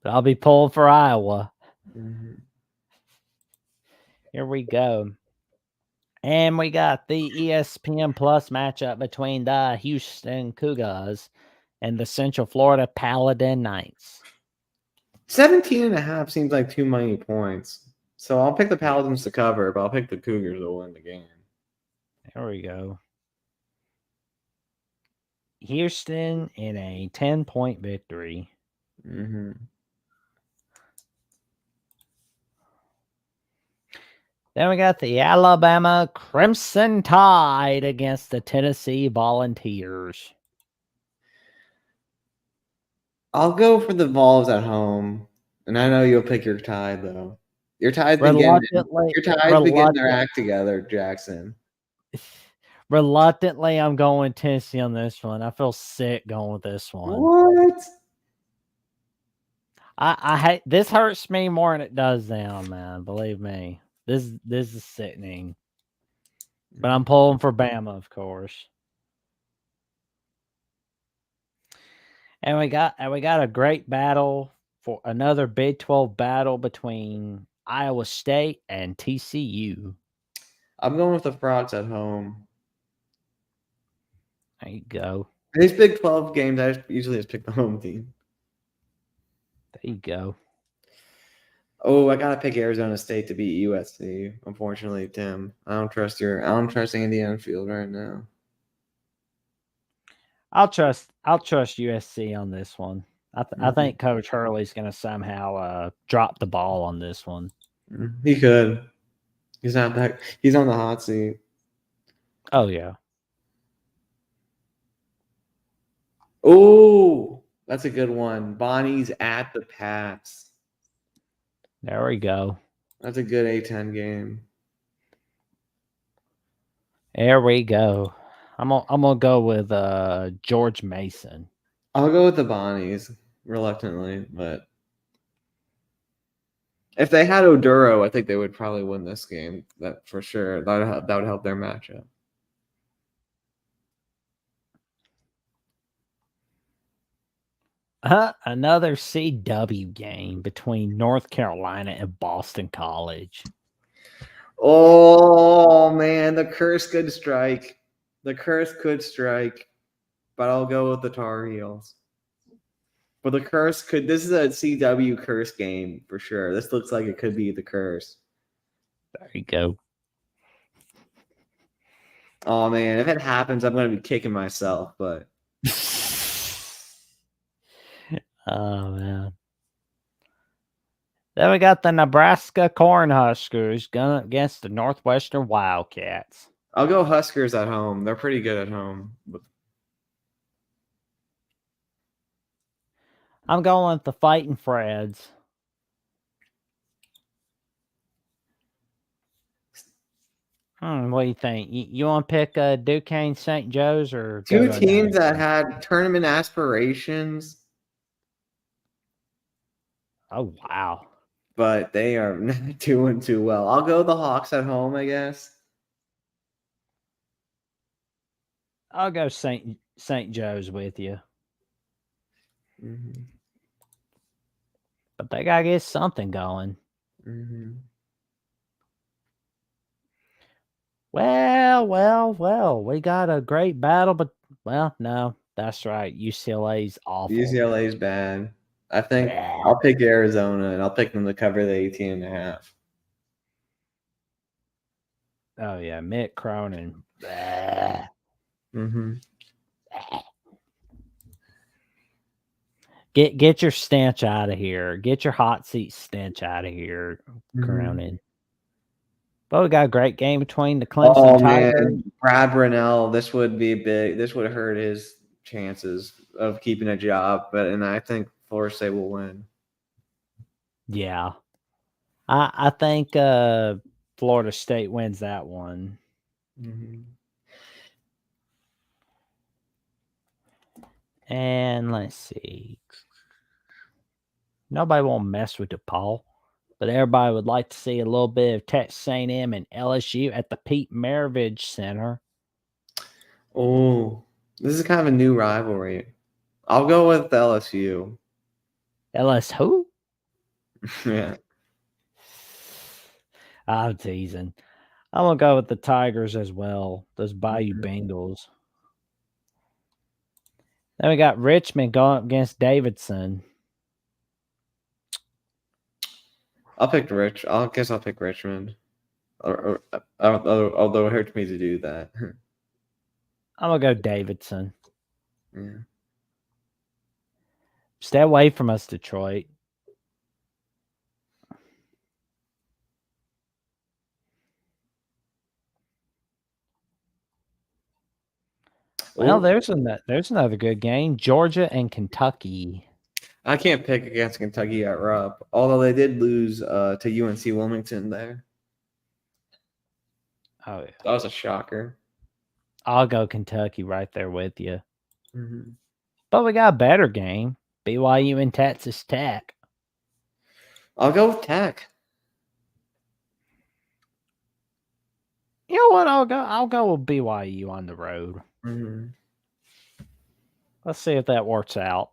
But I'll be pulling for Iowa. Mm-hmm. Here we go. And we got the ESPN Plus matchup between the Houston Cougars and the Central Florida Paladin Knights. 17.5 seems like too many points. So I'll pick the Paladins to cover, but I'll pick the Cougars to win the game. There we go. Houston in a 10-point victory. Mm-hmm. Then we got the Alabama Crimson Tide against the Tennessee Volunteers. I'll go for the Vols at home, and I know you'll pick your Tide though. Your Tide's been getting their act together, Jackson. Reluctantly, I'm going Tennessee on this one. I feel sick going with this one. What? I hate this. Hurts me more than it does them, man. Believe me. This is sickening. But I'm pulling for Bama, of course. And we got a great battle for another Big 12 battle between Iowa State and TCU. I'm going with the Frogs at home. There you go. These Big 12 games, I usually just pick the home team. There you go. Oh, I gotta pick Arizona State to beat USC. Unfortunately, Tim, I don't trust Andy Enfield right now. I'll trust USC on this one. I Mm-hmm. think Coach Hurley's going to somehow drop the ball on this one. He could. He's not that. He's on the hot seat. Oh yeah. Oh, that's a good one. Bonnie's at the Pats. There we go. That's a good A-10 game. There we go. I'm gonna go with George Mason. I'll go with the Bonnies reluctantly, but if they had Oduro, I think they would probably win this game. That for sure. That would help their matchup. Another CW game between North Carolina and Boston College. Oh man, the curse could strike. The curse could strike, but I'll go with the Tar Heels. But the curse could. This is a CW curse game for sure. This looks like it could be the curse. There you go. Oh man, if it happens, I'm gonna be kicking myself. But oh man. Then we got the Nebraska Cornhuskers going against the Northwestern Wildcats. I'll go Huskers at home. They're pretty good at home. I'm going with the Fighting Freds. What do you think? You want to pick Duquesne St. Joe's or two teams that had tournament aspirations? Oh wow! But they are not doing too well. I'll go the Hawks at home, I guess. I'll go St. Joe's with you. Mm-hmm. But they gotta get something going. Mm-hmm. Well. We got a great battle, but no, that's right. UCLA's awful. UCLA's bad. I think I'll pick Arizona and I'll pick them to cover the 18.5. Oh yeah, Mick Cronin. Mm-hmm. Get your stench out of here. Get your hot seat stench out of here, Cronin. But we got a great game between the Clemson Tigers. Man, Brad Brunell. This would be big. This would hurt his chances of keeping a job. And I think Florida State will win. Yeah, I think Florida State wins that one. Mm-hmm. And let's see. Nobody won't mess with DePaul, but everybody would like to see a little bit of Texas A&M and LSU at the Pete Maravich Center. Oh, this is kind of a new rivalry. I'll go with LSU. LS who? Yeah. I'm teasing. I'm going to go with the Tigers as well. Those Bayou Bengals. Then we got Richmond going up against Davidson. I guess I'll pick Richmond. Although it hurts me to do that. I'm going to go Davidson. Yeah. Stay away from us, Detroit. Well, there's another good game. Georgia and Kentucky. I can't pick against Kentucky at Rupp, although they did lose to UNC Wilmington there. Oh yeah, that was a shocker. I'll go Kentucky right there with you. Mm-hmm. But we got a better game: BYU and Texas Tech. I'll go with Tech. You know what? I'll go with BYU on the road. Mm-hmm. Let's see if that works out.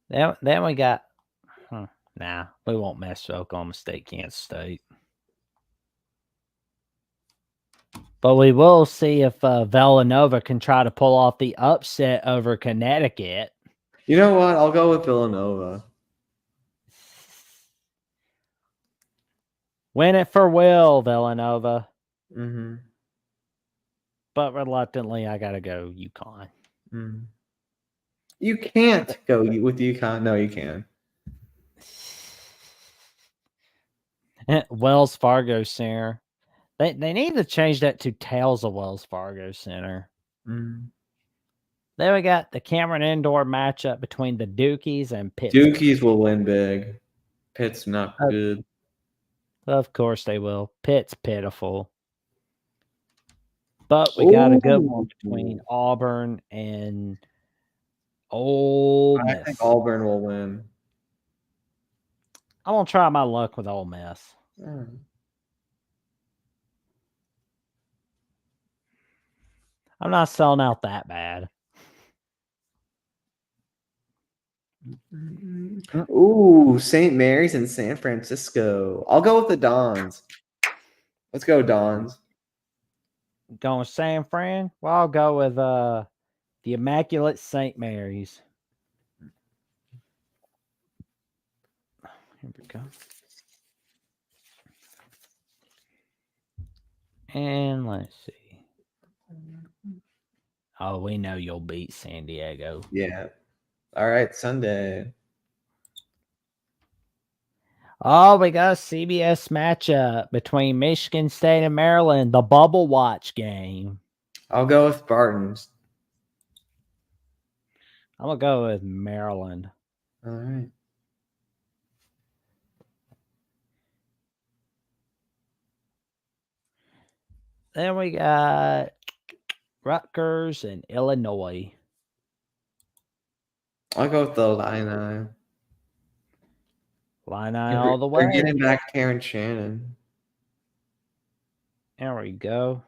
Then we got. Nah, we won't mess with Oklahoma State, Kansas State. But we will see if Villanova can try to pull off the upset over Connecticut. You know what? I'll go with Villanova. Win it for Will, Villanova. Mm-hmm. But reluctantly, I got to go UConn. Mm. You can't go with UConn. No, you can. Wells Fargo Center. They need to change that to Tales of Wells Fargo Center. Mm. Then we got the Cameron Indoor matchup between the Dukies and Pittsburgh. Dukies will win big. Pitt's not good. Of course they will. Pitt's pitiful. But we got a good one between Auburn and Ole Miss. I think Auburn will win. I'm going to try my luck with Ole Miss. I'm not selling out that bad. Ooh, St. Mary's in San Francisco. I'll go with the Dons. Let's go, Dons. Going with San Fran? Well, I'll go with the Immaculate St. Mary's. Here we go. And let's see. Oh, we know you'll beat San Diego. Yeah. All right, Sunday. Oh, we got a CBS matchup between Michigan State and Maryland, the Bubble Watch game. I'll go with Spartans. I'm going to go with Maryland. All right. Then we got Rutgers and Illinois. I'll go with the Illini. Illini all the way. They're getting back Terrence Shannon. There we go.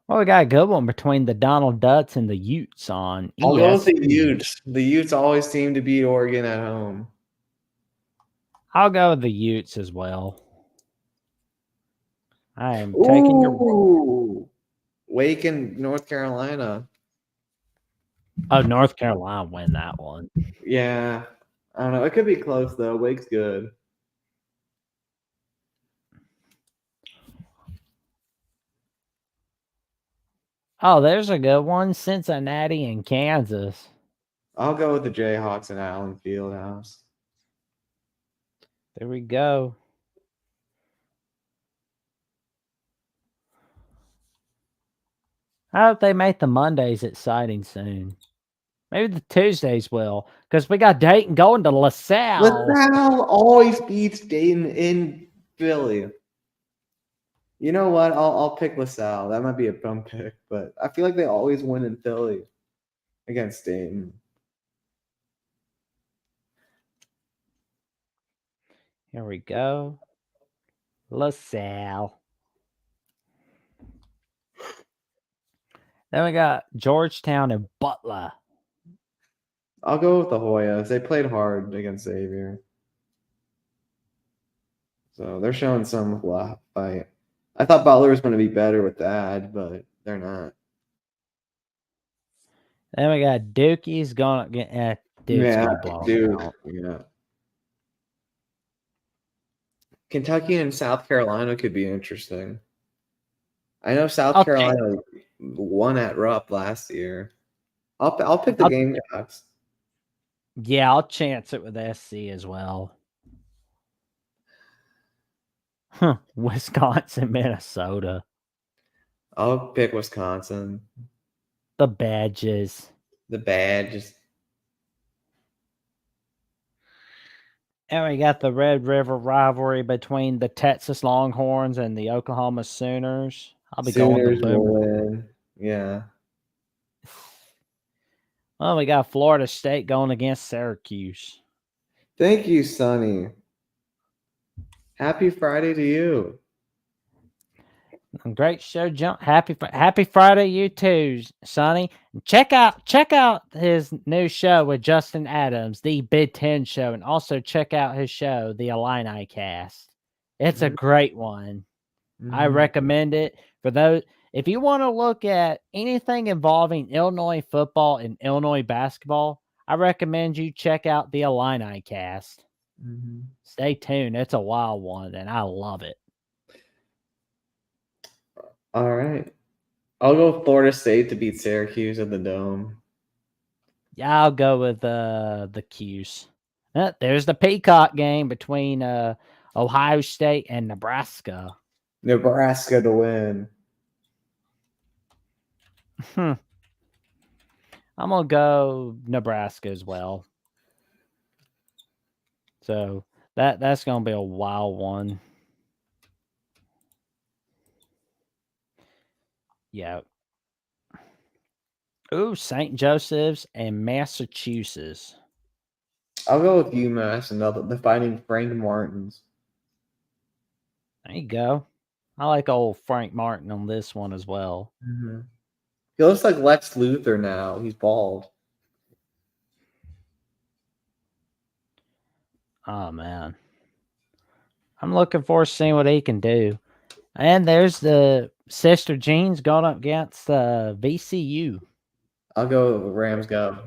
Well, we got a good one between the Donald Dutts and the Utes on ESPN. I'll go with the Utes. The Utes always seem to beat Oregon at home. I'll go with the Utes as well. I am taking your Wake and North Carolina. Oh, North Carolina win that one. Yeah. I don't know. It could be close, though. Wake's good. Oh, there's a good one. Cincinnati and Kansas. I'll go with the Jayhawks and Allen Fieldhouse. There we go. I hope they make the Mondays exciting soon. Maybe the Tuesdays will, because we got Dayton going to LaSalle. LaSalle always beats Dayton in Philly. You know what? I'll pick LaSalle. That might be a bum pick, but I feel like they always win in Philly against Dayton. Here we go. LaSalle. Then we got Georgetown and Butler. I'll go with the Hoyas. They played hard against Xavier. So they're showing some fight. I thought Butler was going to be better with that, but they're not. Then we got Dukies going to get Duke. Yeah. Kentucky and South Carolina could be interesting. I know South Carolina won at Rupp last year. I'll pick the Gamecocks. Yeah, I'll chance it with SC as well. Wisconsin, Minnesota. I'll pick Wisconsin. The Badges. The Badges. And we got the Red River rivalry between the Texas Longhorns and the Oklahoma Sooners. I'll be Sooners going to will win. Yeah. Well, we got Florida State going against Syracuse. Thank you, Sonny. Happy Friday to you. Great show, Jump. Happy Friday, you too, Sonny. Check out his new show with Justin Adams, the Big Ten Show, and also check out his show, the Illini Cast. It's a great one. I Mm-hmm. recommend it for those. If you want to look at anything involving Illinois football and Illinois basketball, I recommend you check out the Illini Cast. Mm-hmm. Stay tuned. It's a wild one, and I love it. All right. I'll go with Florida State to beat Syracuse at the Dome. Yeah, I'll go with the Cuse. There's the Peacock game between Ohio State and Nebraska. Nebraska to win. I'm gonna go Nebraska as well. So that's gonna be a wild one. Yeah. Ooh, St. Joseph's and Massachusetts. I'll go with UMass and the Fighting Frank Martins. There you go. I like old Frank Martin on this one as well. Mm-hmm. He looks like Lex Luthor now. He's bald. Oh man. I'm looking forward to seeing what he can do. And there's the Sister Jeans going up against VCU. I'll go with Rams go.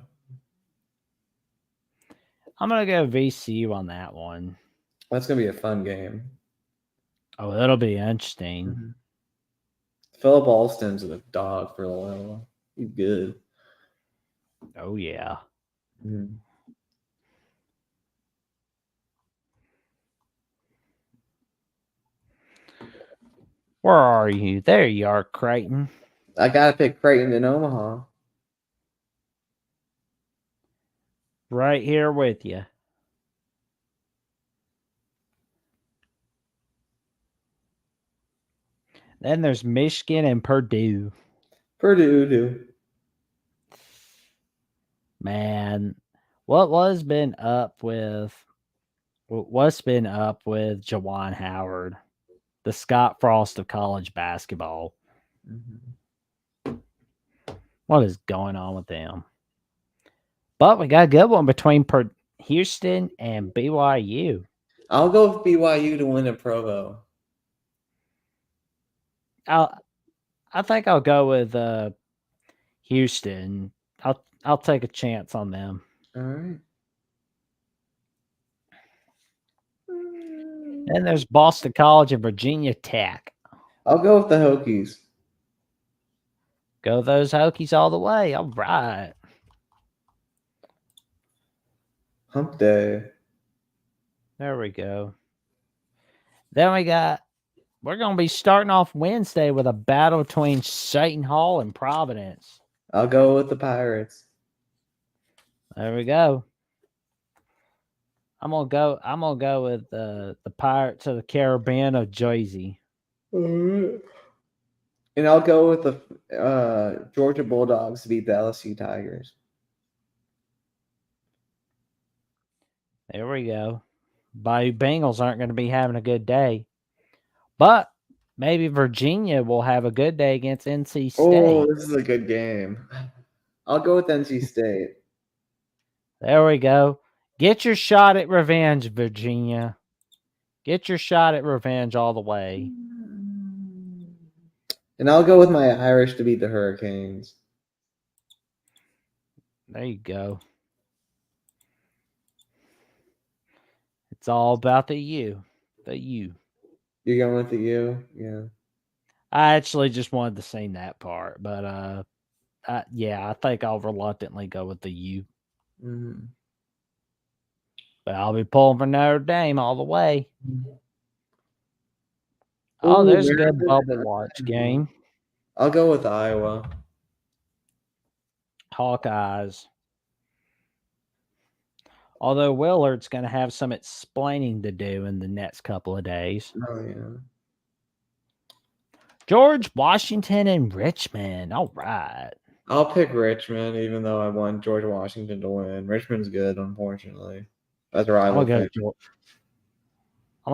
I'm gonna go VCU on that one. That's gonna be a fun game. Oh, that'll be interesting. Mm-hmm. Philip Alston's a dog for a while. He's good. Oh yeah. Mm-hmm. Where are you? There you are, Creighton. I gotta pick Creighton in Omaha. Right here with you. Then there's Michigan and Purdue. Purdue. Man, what's been up with Jawan Howard, the Scott Frost of college basketball? Mm-hmm. What is going on with them? But we got a good one between Houston and BYU. I'll go with BYU to win at Provo. I think I'll go with Houston. I'll take a chance on them. All right. Then there's Boston College and Virginia Tech. I'll go with the Hokies. Go those Hokies all the way. All right. Hump day. There we go. Then we're going to be starting off Wednesday with a battle between Seton Hall and Providence. I'll go with the Pirates. There we go. I'm gonna go with the Pirates of the Caribbean of Jersey. And I'll go with the Georgia Bulldogs to beat the LSU Tigers. There we go. Bayou Bengals aren't going to be having a good day, but maybe Virginia will have a good day against NC State. Oh, this is a good game. I'll go with NC State. There we go. Get your shot at revenge, Virginia. Get your shot at revenge all the way. And I'll go with my Irish to beat the Hurricanes. There you go. It's all about the U. The U. You're going with the U? Yeah. I actually just wanted to sing that part, but I think I'll reluctantly go with the U. Mm-hmm. But I'll be pulling for Notre Dame all the way. Oh, there's a good bubble watch game. I'll go with Iowa. Hawkeyes. Although Willard's going to have some explaining to do in the next couple of days. Oh, yeah. George Washington and Richmond. All right. I'll pick Richmond, even though I want George Washington to win. Richmond's good, unfortunately. That's right. I'm going to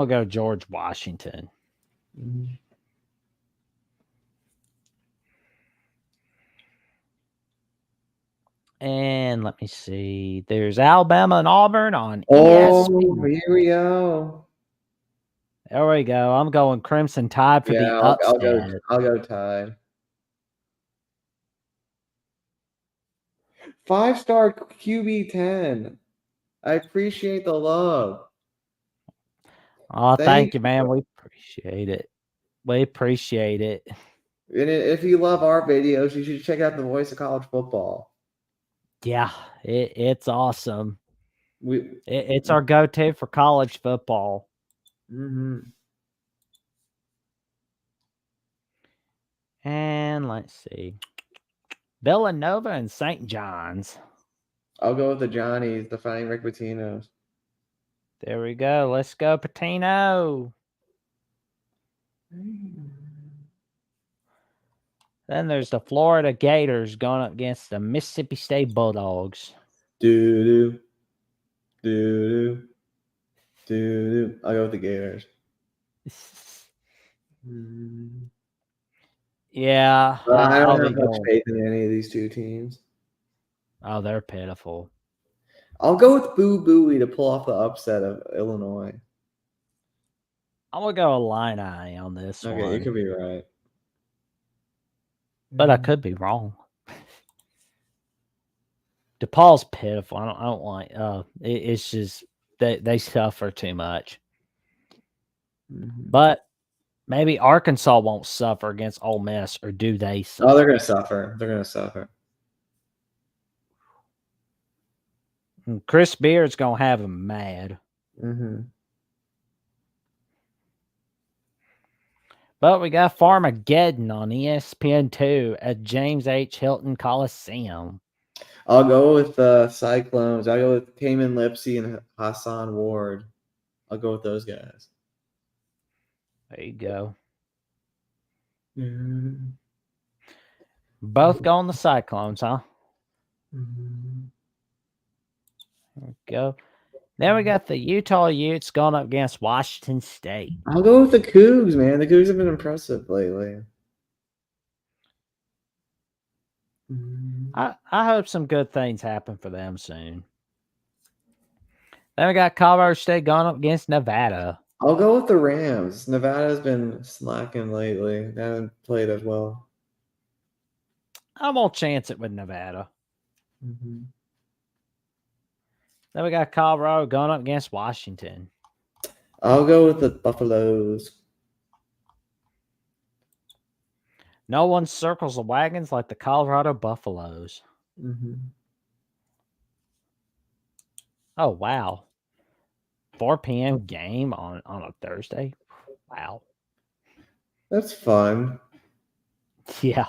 go George Washington. Mm-hmm. And let me see. There's Alabama and Auburn on Oh, ESPN. here we go. There we go. I'm going Crimson Tide for the Yeah, I'll go. upset. I'll go Tide. 5-star QB10. I appreciate the love. Oh, Thank thank you, man. We appreciate it. We appreciate it. And if you love our videos, you should check out the Voice of College Football. Yeah, it's awesome. We. It's our go-to for college football. Mm-hmm. And let's see. Villanova and St. John's. I'll go with the Johnnies, the Fighting Rick Pitino's. There we go. Let's go, Patino. Then there's the Florida Gators going up against the Mississippi State Bulldogs. Do do do. I'll go with the Gators. Yeah, I I'll don't be have much going. faith in any of these two teams. Oh, they're pitiful. I'll go with Boo Booey to pull off the upset of Illinois. I'm gonna go Illini on this Okay, one. you could be right, But I could be wrong. DePaul's pitiful. I don't like. It's just they suffer too much. But maybe Arkansas won't suffer against Ole Miss, or do they suffer? Oh, they're gonna suffer. They're gonna suffer. And Chris Beard's gonna have him mad. Mm-hmm. But we got Farmageddon on ESPN2 at James H. Hilton Coliseum. I'll go with the Cyclones. I'll go with Cayman Lipsy and Hassan Ward. I'll go with those guys. There you go. Mm-hmm. Both going the Cyclones, huh? Mm-hmm. There we go. Then we got the Utah Utes going up against Washington State. I'll go with the Cougs, man. The Cougs have been impressive lately. I hope some good things happen for them soon. Then we got Colorado State going up against Nevada. I'll go with the Rams. Nevada's been slacking lately. They haven't played as well. I'm gonna chance it with Nevada. Mm-hmm. Then we got Colorado going up against Washington. I'll go with the Buffaloes. No one circles the wagons like the Colorado Buffaloes. Mm-hmm. Oh, wow. 4 p.m. game on a Thursday? Wow. That's fun. Yeah.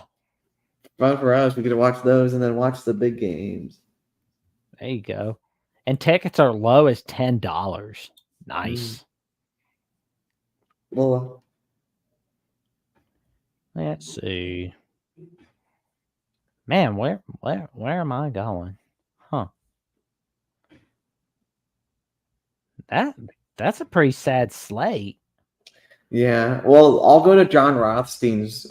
Fun for us. We get to watch those and then watch the big games. There you go. And tickets are low as $10. Nice. Well, Let's see. Man, where am I going? Huh. That's a pretty sad slate. yeah. Well, I'll go to John Rothstein's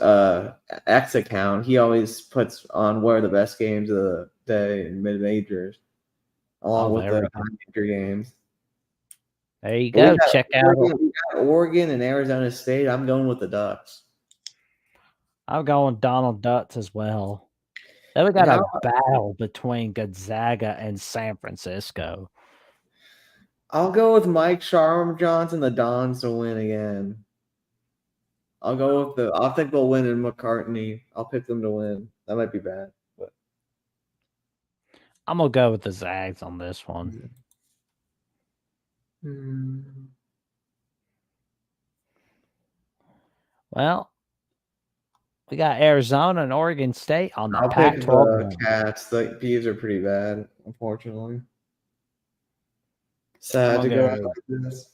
X account. He always puts on what are the best games of the day in mid majors, along with the major games. There you go. Check out. We got Oregon and Arizona State. I'm going with the Ducks. I'm going Donald Ducks as well. Then we got a battle between Gonzaga and San Francisco. I'll go with Mike Sharm Johnson, the Dons to win again. I'll go with I think they'll win in McCartney. I'll pick them to win. That might be bad, but I'm gonna go with the Zags on this one. Well, we got Arizona and Oregon State on the Pac-12. The Cats. The Beavs are pretty bad, unfortunately. Sad to go out like this.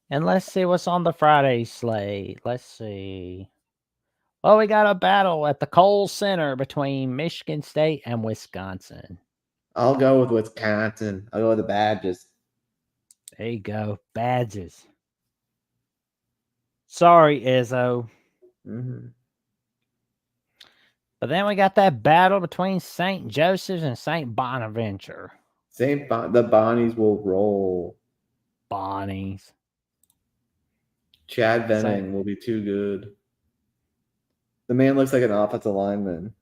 And let's see what's on the Friday slate. Let's see. Well, we got a battle at the Kohl Center between Michigan State and Wisconsin. I'll go with Wisconsin. I'll go with the Badgers. There you go. Badges. Sorry, Izzo. Mm-hmm. But then we got that battle between St. Joseph's and St. Bonaventure. The Bonnies will roll. Bonnies. Chad Saint. Venning will be too good. The man looks like an offensive lineman.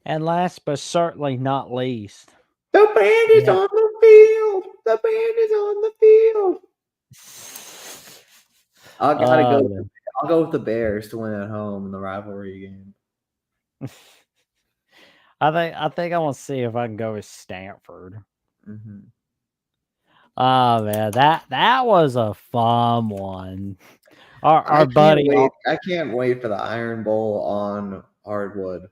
And last but certainly not least, The band is yeah. on the field. The band is on the field. I gotta go. Man. I'll go with the Bears to win at home in the rivalry game. I think I want to see if I can go with Stanford. Mm-hmm. Oh man, that was a fun one. Our I can't buddy. wait. I can't wait for the Iron Bowl on hardwood.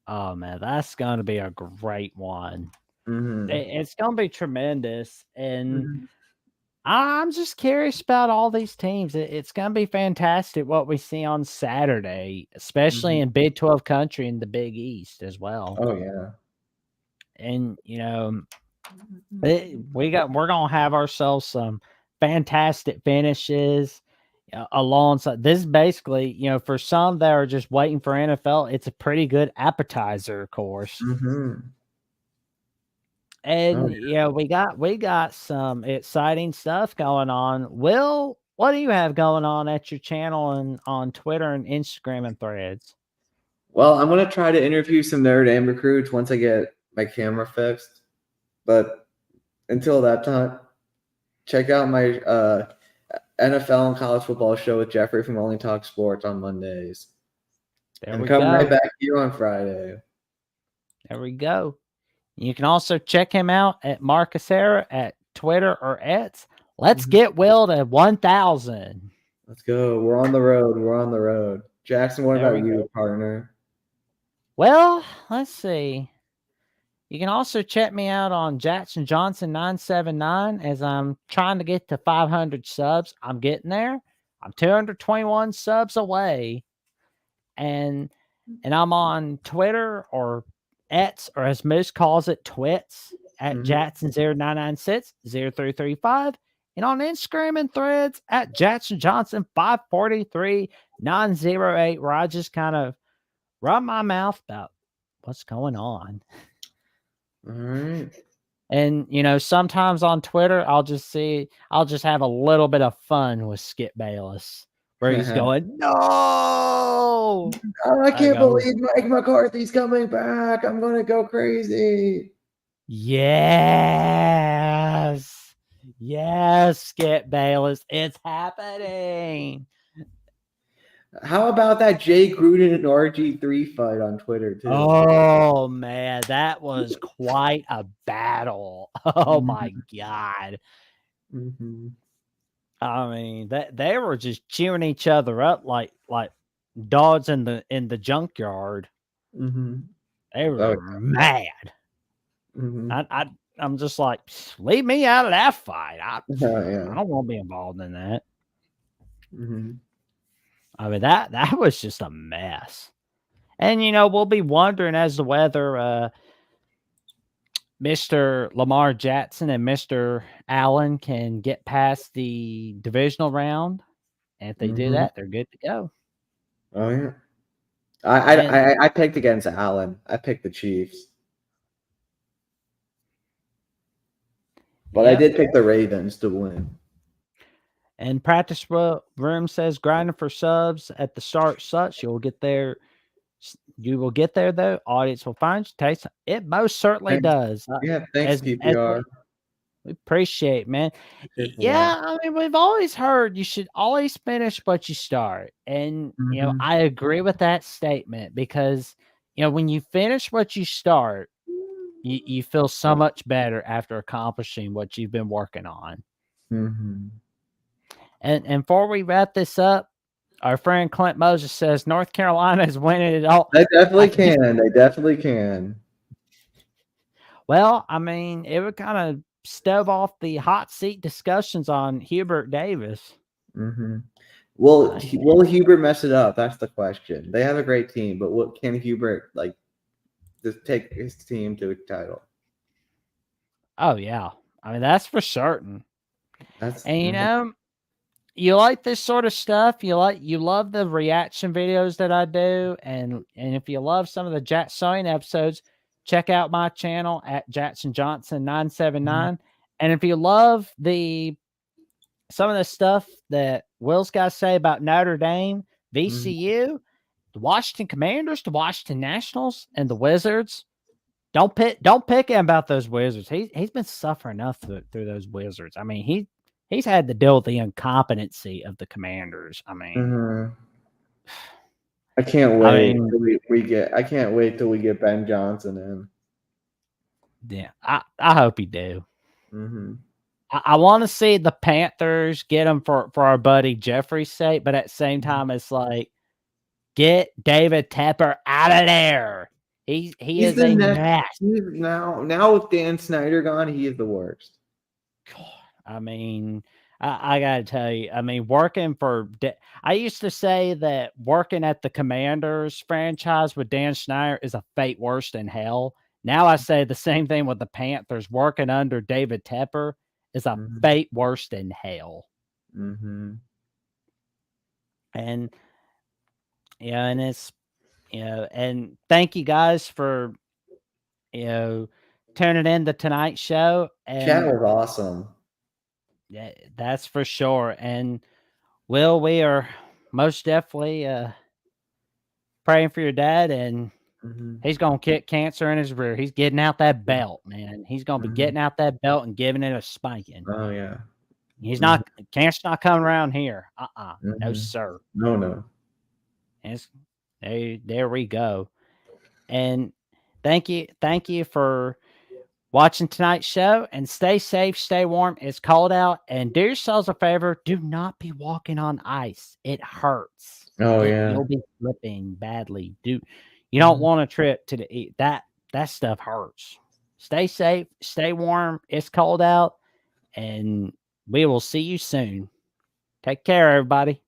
Oh man, that's gonna be a great one. Mm-hmm. It's gonna be tremendous, and Mm-hmm. I'm just curious about all these teams. It's gonna be fantastic what we see on Saturday, especially Mm-hmm. in Big 12 country in the Big East as well. Oh yeah. And we're gonna have ourselves some fantastic finishes alongside this. Basically, for some that are just waiting for NFL, it's a pretty good appetizer course. Mm-hmm. Oh, And we got some exciting stuff going on. Will, what do you have going on at your channel and on Twitter and Instagram and Threads? well, I'm gonna try to interview some Notre Dame recruits once I get my camera fixed. But until that time, check out my NFL and college football show with Jeffrey from Only Talk Sports on Mondays. There And we come right go. back here on Friday. There we go. You can also check him out at Marcus Sarah at Twitter or X. Let's get Will to 1,000. Let's go. We're on the road. We're on the road. Jackson, what There about we you, go. partner? Well, let's see. You can also check me out on Jackson Johnson 979 as I'm trying to get to 500 subs. I'm getting there. I'm 221 subs away. And I'm on Twitter or X, or as Moose calls it, Twits at Jackson09960335, and on Instagram and Threads at Jackson Johnson 543908, where I just kind of run my mouth about what's going on. All right. And sometimes on Twitter, I'll just have a little bit of fun with Skip Bayless, where he's going, no. Oh, I I can't go, believe Mike McCarthy's coming back. I'm gonna go crazy. yes, yes, Skip Bayless, it's happening. How about that Jay Gruden and RG3 fight on Twitter too? Oh man, that was quite a battle. Oh my god. Mm-hmm. I mean, that they were just cheering each other up like dogs in the junkyard. Mm-hmm. They Oh, were mad. mm-hmm. I'm just like, leave me out of that fight. I Yeah. don't want to be involved in that. Mm-hmm. I mean, that was just a mess. And we'll be wondering as to whether Mr. Lamar Jackson and Mr. Allen can get past the divisional round. And if they do Mm-hmm. that, they're good to go. Oh yeah. And I picked against Allen. I picked the Chiefs. But I did pick the Ravens to win. And practice room says grinding for subs at the start sucks. You will get there though. Audience will find you. Taste it most certainly does. Yeah, thanks, As PPR. we appreciate, man. Appreciate Yeah, I mean, we've always heard you should always finish what you start. And I agree with that statement because when you finish what you start, you feel so much better after accomplishing what you've been working on. Mm-hmm. And before we wrap this up, our friend Clint Moses says North Carolina is winning it all. They definitely can. They definitely can. Well, I mean, it would kind of stove off the hot seat discussions on Hubert Davis. Mm-hmm. Will Hubert mess it up? That's the question. They have a great team, but what can Hubert just take his team to a title? Oh yeah, I mean that's for certain. And you like this sort of stuff, you love the reaction videos that I do, and if you love some of the Jack Sewing episodes, check out my channel at Jackson Johnson Mhm. 979. And if you love some of the stuff that Will's got to say about Notre Dame, Mhm. VCU, the Washington Commanders, the Washington Nationals, and the Wizards. Don't pick him about those Wizards. He's been suffering enough through those Wizards. I mean, he's had to deal with the incompetency of the Commanders. Mhm. I can't I wait mean, till we get. I can't wait till we get Ben Johnson in. yeah, I hope he do. Mhm. I want to see the Panthers get him for our buddy Jeffrey's sake, but at the same Mhm. time, it's like get David Tepper out of there. He He's is the a next. mess. He's now with Dan Snyder gone, he is the worst. God, I mean, I gotta tell you, I mean, working for I used to say that working at the Commanders franchise with Dan Snyder is a fate worse than hell. Now I say the same thing with the Panthers. Working under David Tepper is a Mhm. fate worse than hell. Mhm. And and it's and thank you guys for you know tuning in the Tonight Show, Chat and was awesome. yeah, that's for sure. And Will, we are most definitely praying for your dad, and Mhm. he's gonna kick cancer in his rear. He's getting out that belt, man. He's gonna be Mhm. getting out that belt and giving it a spanking. Oh yeah. He's Mhm. not cancer's not coming around here. No, Mhm. sir. No, no. It's, there we go. And thank you for watching tonight's show, and stay safe, stay warm. It's cold out, and do yourselves a favor. Do not be walking on ice. It hurts. Oh yeah. You'll be slipping badly. You don't Mhm. want a trip to that stuff hurts. Stay safe, stay warm. It's cold out, and we will see you soon. Take care, everybody.